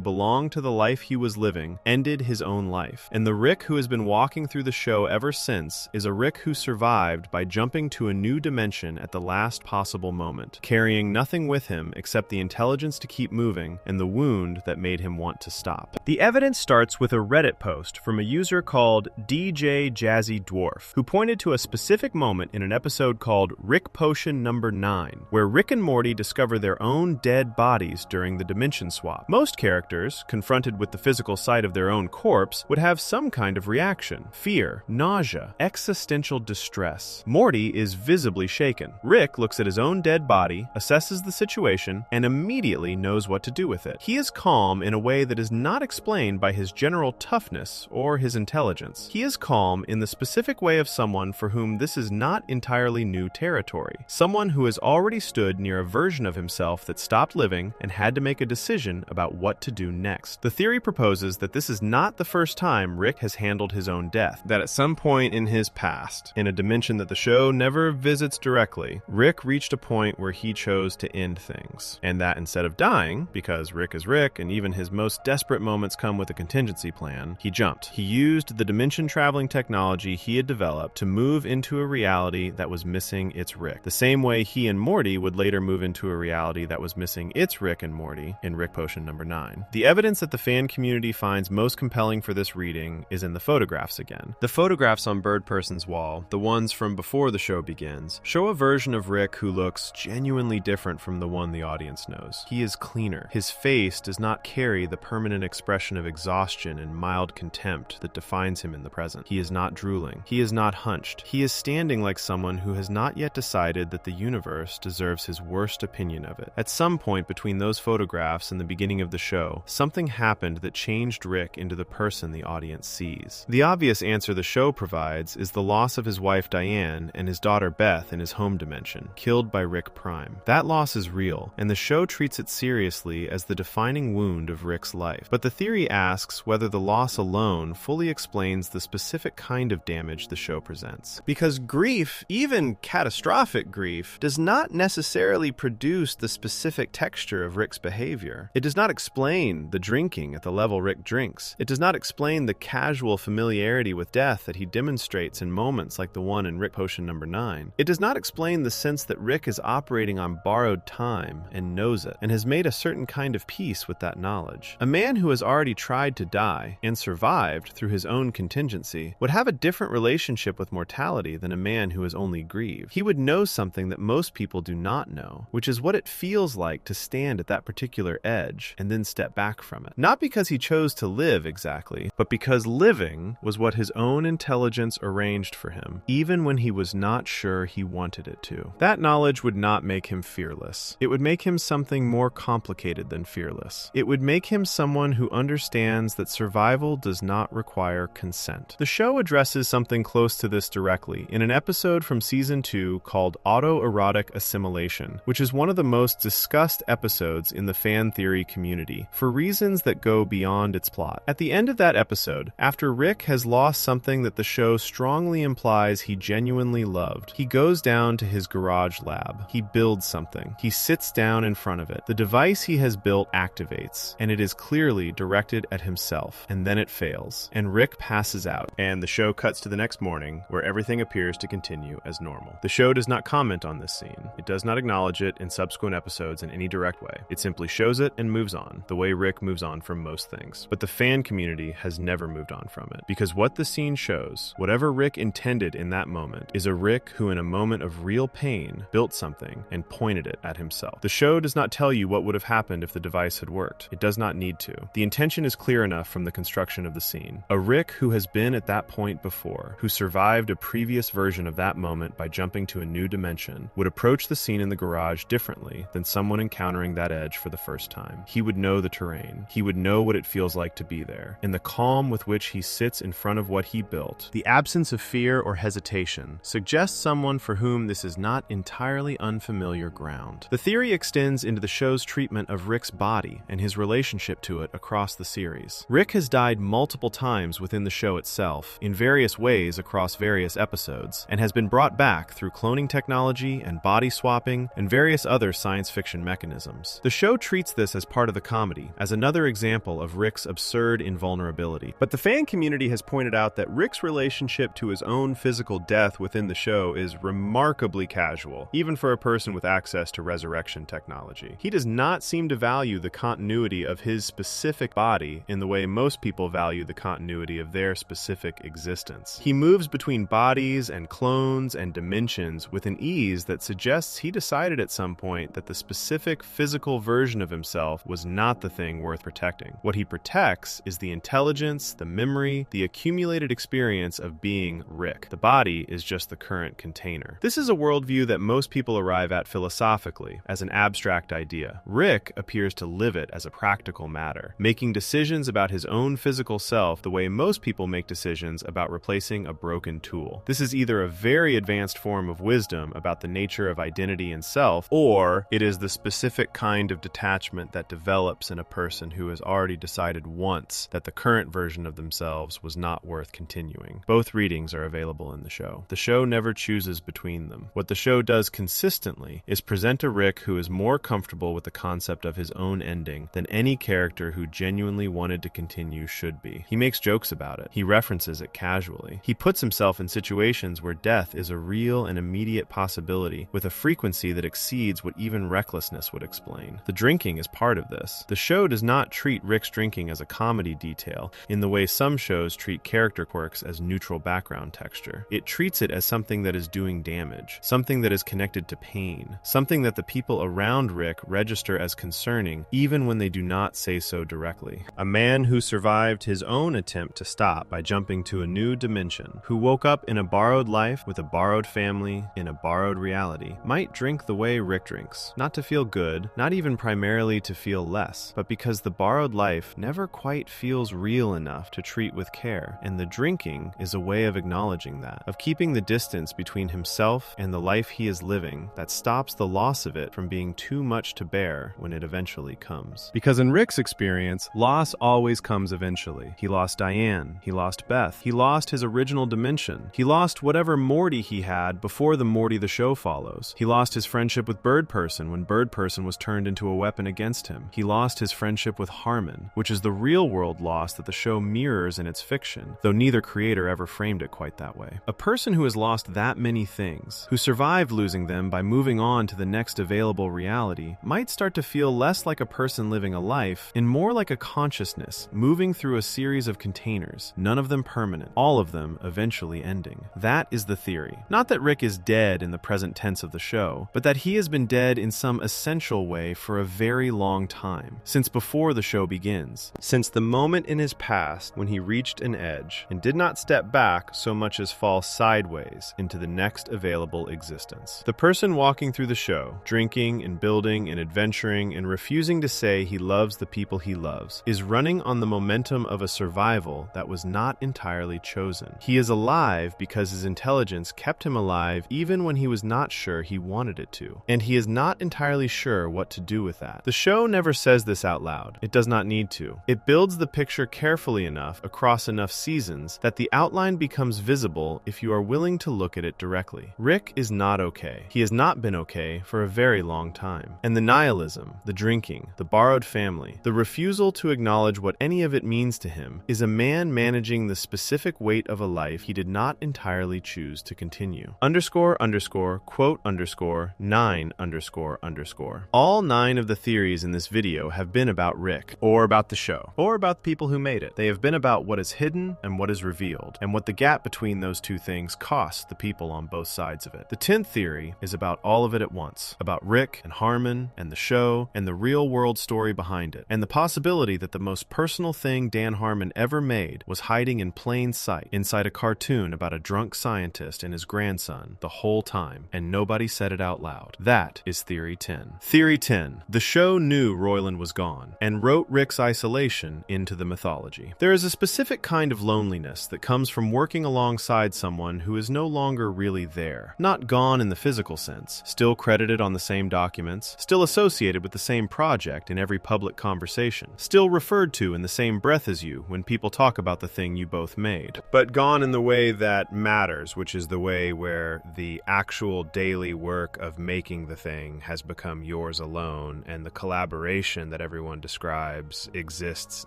S1: belonged to the life he was living ended his own life. And the Rick who has been walking through the show ever since is a Rick who survived by jumping to a new dimension at the last possible moment, carrying nothing with him except the intelligence to keep moving and the wound that made him want to stop. The evidence starts with a Reddit post from a user called DJ Jazzy Dwarf, who pointed to a specific moment in an episode called Rick Potion Number 9, where Rick and Morty discover their own dead bodies during the dimension swap. Most characters, confronted with the physical sight of their own corpse, would have some kind of reaction: fear, nausea, existential distress. Morty is visibly shaken. Rick looks at his own dead body, assesses the situation, and immediately knows what to do with it. He is calm in a way that is not explained by his general toughness or his intelligence. He is calm in the specific way of someone for whom this is not entirely new territory. Someone who has already stood near a version of himself that stopped living and had to make a decision about what to do next. The theory proposes that this is not the first time Rick has handled his own death, that at some point in his past, in a dimension that the show never visits directly, Rick reached a point where he chose to end things. And that instead of dying, because Rick is Rick and even his most desperate moments come with a contingency plan, he jumped. He used the dimension traveling technology he had developed to move into a reality that was missing its Rick, the same way he and Morty would later move into a reality that was missing its Rick and Morty in Rick Potion Number 9. The evidence that the fan community finds most compelling for this reading is in the photographs again. The photographs on Bird Person's wall, the ones from before the show begins, show a version of Rick who looks genuinely different from the one the audience knows. He is cleaner. His face does not carry the permanent expression of exhaustion and mild contempt that defines him in the present. He is not drooling. He is not hunched. He is standing like someone who has not yet decided that the universe deserves his worst opinion of it. At some point between those photographs and the beginning of the show, something happened that changed Rick into the person the audience sees. The obvious answer the show provides is the loss of his wife Diane and his daughter Beth in his home dimension, killed by Rick Prime. That loss is real, and the show treats it seriously as the defining wound of Rick's life. But the theory asks whether the loss alone fully explains the specific kind of damage the show presents. Because grief, even catastrophic grief, does not necessarily produce the specific texture of Rick's behavior. It does not explain the drinking at the level Rick drinks. It does not explain the casual familiarity with death that he demonstrates in moments like the one in Rick Potion Number 9. It does not explain the sense that Rick is operating on borrowed time and knows it, and has made a certain kind of peace with that knowledge. A man who has already tried to die and survived through his own contingency would have a different relationship with mortality than a man who has only grieved. He would know something that most people do not know, which is what it feels like to stand at that particular edge and then step back from it. Not because he chose to live exactly, but because living was what his own intelligence arranged for him, even when he was not sure he wanted it to. That knowledge would not make him fearless. It would make him something more complicated than fearless. It would make him someone who understands that survival does not not require consent. The show addresses something close to this directly in an episode from Season 2 called Autoerotic Assimilation, which is one of the most discussed episodes in the fan theory community, for reasons that go beyond its plot. At the end of that episode, after Rick has lost something that the show strongly implies he genuinely loved, he goes down to his garage lab. He builds something. He sits down in front of it. The device he has built activates, and it is clearly directed at himself, and then it fails, and Rick passes out, and the show cuts to the next morning, where everything appears to continue as normal. The show does not comment on this scene. It does not acknowledge it in subsequent episodes in any direct way. It simply shows it and moves on, the way Rick moves on from most things. But the fan community has never moved on from it, because what the scene shows, whatever Rick intended in that moment, is a Rick who in a moment of real pain built something and pointed it at himself. The show does not tell you what would have happened if the device had worked. It does not need to. The intention is clear enough from the construction of the scene. A Rick who has been at that point before, who survived a previous version of that moment by jumping to a new dimension, would approach the scene in the garage differently than someone encountering that edge for the first time. He would know the terrain. He would know what it feels like to be there. And the calm with which he sits in front of what he built, the absence of fear or hesitation, suggests someone for whom this is not entirely unfamiliar ground. The theory extends into the show's treatment of Rick's body and his relationship to it across the series. Rick has died multiple times within the show itself, in various ways across various episodes, and has been brought back through cloning technology and body swapping and various other science fiction mechanisms. The show treats this as part of the comedy, as another example of Rick's absurd invulnerability. But the fan community has pointed out that Rick's relationship to his own physical death within the show is remarkably casual, even for a person with access to resurrection technology. He does not seem to value the continuity of his specific body in the way most people value the continuity of their specific existence. He moves between bodies and clones and dimensions with an ease that suggests he decided at some point that the specific physical version of himself was not the thing worth protecting. What he protects is the intelligence, the memory, the accumulated experience of being Rick. The body is just the current container. This is a worldview that most people arrive at philosophically, as an abstract idea. Rick appears to live it as a practical matter, making decisions about his own physical self the way most people make decisions about replacing a broken tool. This is either a very advanced form of wisdom about the nature of identity and self, or it is the specific kind of detachment that develops in a person who has already decided once that the current version of themselves was not worth continuing. Both readings are available in the show. The show never chooses between them. What the show does consistently is present a Rick who is more comfortable with the concept of his own ending than any character who genuinely wanted to continue should be. He makes jokes about it. He references it casually. He puts himself in situations where death is a real and immediate possibility with a frequency that exceeds what even recklessness would explain. The drinking is part of this. The show does not treat Rick's drinking as a comedy detail in the way some shows treat character quirks as neutral background texture. It treats it as something that is doing damage, something that is connected to pain, something that the people around Rick register as concerning even when they do not say so directly. A man who survived his own attempt to stop by jumping to a new dimension, who woke up in a borrowed life with a borrowed family in a borrowed reality, might drink the way Rick drinks, not to feel good, not even primarily to feel less, but because the borrowed life never quite feels real enough to treat with care, and the drinking is a way of acknowledging that, of keeping the distance between himself and the life he is living that stops the loss of it from being too much to bear when it eventually comes. Because in Rick's experience, loss always comes eventually. He lost Diane, he lost Beth, he lost his original dimension, he lost whatever Morty he had before the Morty the show follows. He lost his friendship with Bird Person when Bird Person was turned into a weapon against him. He lost his friendship with Harmon, which is the real world loss that the show mirrors in its fiction, though neither creator ever framed it quite that way. A person who has lost that many things, who survived losing them by moving on to the next available reality, might start to feel less like a person living a life and more like a consciousness moving through a series of containers, none of them permanent, all of them eventually ending. That is the theory. Not that Rick is dead in the present tense of the show, but that he has been dead in some essential way for a very long time, since before the show begins, since the moment in his past when he reached an edge and did not step back so much as fall sideways into the next available existence. The person walking through the show, drinking and building and adventuring and refusing to say he loves the people he loves, is running on the momentum of a survival survival that was not entirely chosen. He is alive because his intelligence kept him alive even when he was not sure he wanted it to. And he is not entirely sure what to do with that. The show never says this out loud. It does not need to. It builds the picture carefully enough across enough seasons that the outline becomes visible if you are willing to look at it directly. Rick is not okay. He has not been okay for a very long time. And the nihilism, the drinking, the borrowed family, the refusal to acknowledge what any of it means to him is a man managing the specific weight of a life he did not entirely choose to continue. __quote_9___. All 9 of the theories in this video have been about Rick, or about the show, or about the people who made it. They have been about what is hidden and what is revealed, and what the gap between those two things costs the people on both sides of it. The 10th theory is about all of it at once, about Rick and Harmon and the show and the real-world story behind it, and the possibility that the most personal thing Dan Harmon ever made was hiding in plain sight inside a cartoon about a drunk scientist and his grandson the whole time, and nobody said it out loud. That is Theory 10. Theory 10. The show knew Royland was gone, and wrote Rick's isolation into the mythology. There is a specific kind of loneliness that comes from working alongside someone who is no longer really there. Not gone in the physical sense, still credited on the same documents, still associated with the same project in every public conversation, still referred to in the same breath as you when people talk about the thing you both made. But gone in the way that matters, which is the way where the actual daily work of making the thing has become yours alone, and the collaboration that everyone describes exists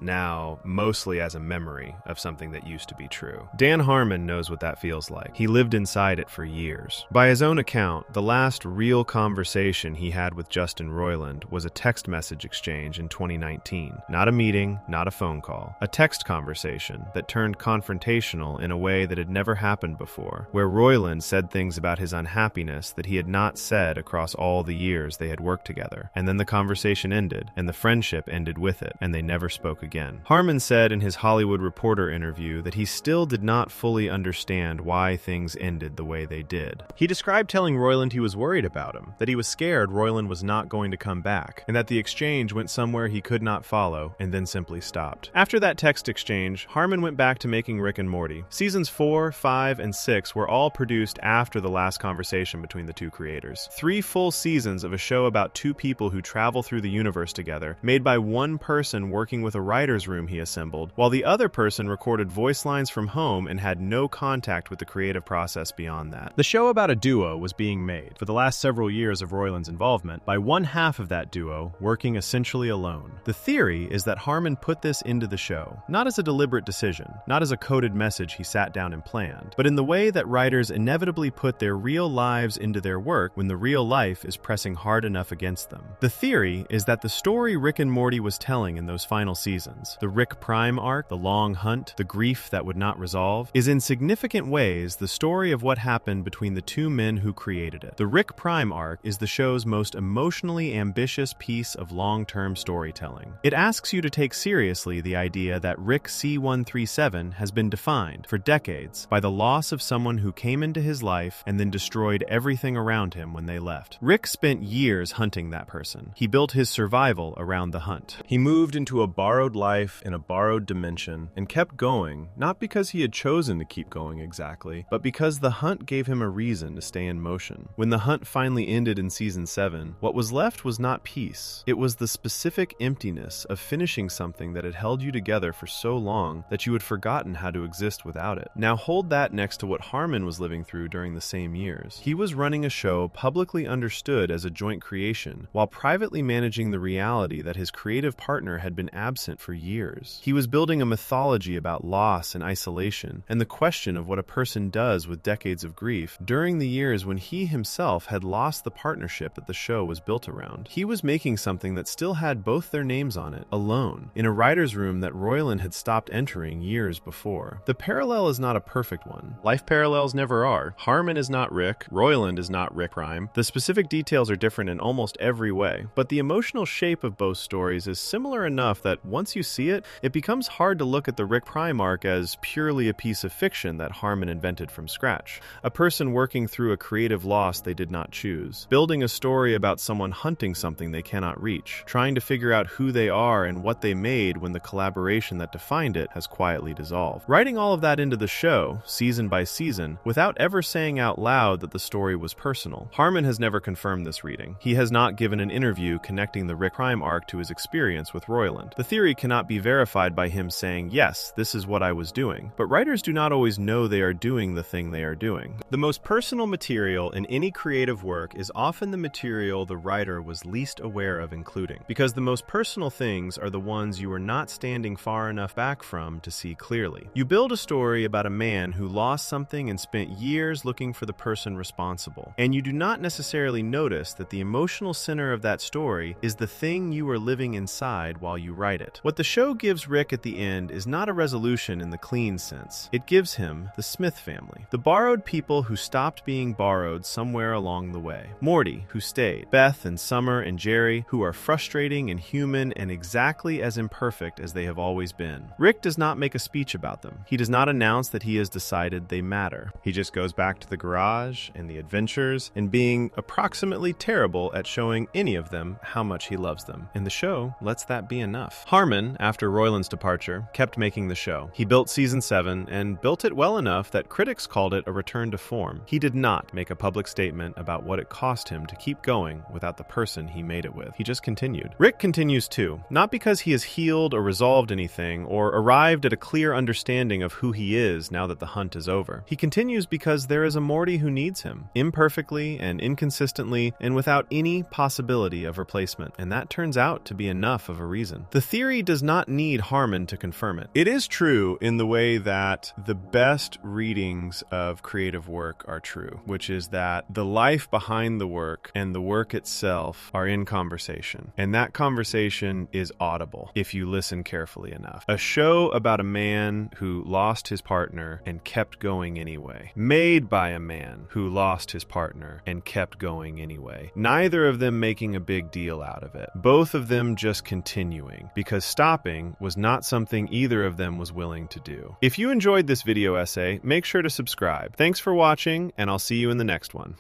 S1: now mostly as a memory of something that used to be true. Dan Harmon knows what that feels like. He lived inside it for years. By his own account, the last real conversation he had with Justin Roiland was a text message exchange in 2019. Not a meeting, not a phone call. A text conversation that turned confrontational in a way that had never happened before, where Royland said things about his unhappiness that he had not said across all the years they had worked together. And then the conversation ended, and the friendship ended with it, and they never spoke again. Harmon said in his Hollywood Reporter interview that he still did not fully understand why things ended the way they did. He described telling Royland he was worried about him, that he was scared Royland was not going to come back, and that the exchange went somewhere he could not follow, and then simply stopped. After that text exchange, Harmon went back to making Rick and Morty. Seasons 4, 5, and 6 were all produced after the last conversation between the two creators. 3 full seasons of a show about 2 people who travel through the universe together, made by one person working with a writer's room he assembled, while the other person recorded voice lines from home and had no contact with the creative process beyond that. The show about a duo was being made, for the last several years of Royland's involvement, by one half of that duo working essentially alone. The theory is that Harmon put this into the show, not as a deliberate decision, not as a coded message he sat down and planned, but in the way that writers inevitably put their real lives into their work when the real life is pressing hard enough against them. The theory is that the story Rick and Morty was telling in those final seasons, the Rick Prime arc, the long hunt, the grief that would not resolve, is in significant ways the story of what happened between the 2 men who created it. The Rick Prime arc is the show's most emotionally ambitious piece of long-term storytelling. It asks you to take seriously the idea that Rick C-137 has been defined for decades by the loss of someone who came into his life and then destroyed everything around him when they left. Rick spent years hunting that person. He built his survival around the hunt. He moved into a borrowed life in a borrowed dimension and kept going, not because he had chosen to keep going exactly, but because the hunt gave him a reason to stay in motion. When the hunt finally ended in season 7, what was left was not peace. It was the specific emptiness of finishing something that had held you together for so long that you had forgotten how to exist without it. Now hold that next to what Harmon was living through during the same years. He was running a show publicly understood as a joint creation, while privately managing the reality that his creative partner had been absent for years. He was building a mythology about loss and isolation, and the question of what a person does with decades of grief during the years when he himself had lost the partnership that the show was built around. He was making something that still had both their names on it, alone, in a writer's room that Royland had stopped entering years before. The parallel is not a perfect one. Life parallels never are. Harmon is not Rick, Royland is not Rick Prime. The specific details are different in almost every way, but the emotional shape of both stories is similar enough that once you see it, it becomes hard to look at the Rick Prime arc as purely a piece of fiction that Harmon invented from scratch. A person working through a creative loss they did not choose, building a story about someone hunting something they cannot reach, trying to figure out who they are and what they made when the collaboration that to find it has quietly dissolved. Writing all of that into the show, season by season, without ever saying out loud that the story was personal. Harmon has never confirmed this reading. He has not given an interview connecting the Rick crime arc to his experience with Royland. The theory cannot be verified by him saying, yes, this is what I was doing. But writers do not always know they are doing the thing they are doing. The most personal material in any creative work is often the material the writer was least aware of including, because the most personal things are the ones you are not standing far enough back from to see clearly. You build a story about a man who lost something and spent years looking for the person responsible, and you do not necessarily notice that the emotional center of that story is the thing you are living inside while you write it. What the show gives Rick at the end is not a resolution in the clean sense. It gives him the Smith family, the borrowed people who stopped being borrowed somewhere along the way. Morty, who stayed. Beth and Summer and Jerry, who are frustrating and human and exactly as imperfect as they have always been. Rick does not make a speech about them. He does not announce that he has decided they matter. He just goes back to the garage and the adventures and being approximately terrible at showing any of them how much he loves them. And the show lets that be enough. Harmon, after Royland's departure, kept making the show. He built season 7 and built it well enough that critics called it a return to form. He did not make a public statement about what it cost him to keep going without the person he made it with. He just continued. Rick continues too, not because he has healed or resolved anything or arrived at a clear understanding of who he is now that the hunt is over. He continues because there is a Morty who needs him, imperfectly and inconsistently and without any possibility of replacement, and that turns out to be enough of a reason. The theory does not need Harmon to confirm it. It is true in the way that the best readings of creative work are true, which is that the life behind the work and the work itself are in conversation, and that conversation is audible if you listen carefully enough. A show about a man who lost his partner and kept going anyway, made by a man who lost his partner and kept going anyway. Neither of them making a big deal out of it. Both of them just continuing, because stopping was not something either of them was willing to do. If you enjoyed this video essay, make sure to subscribe. Thanks for watching, and I'll see you in the next one.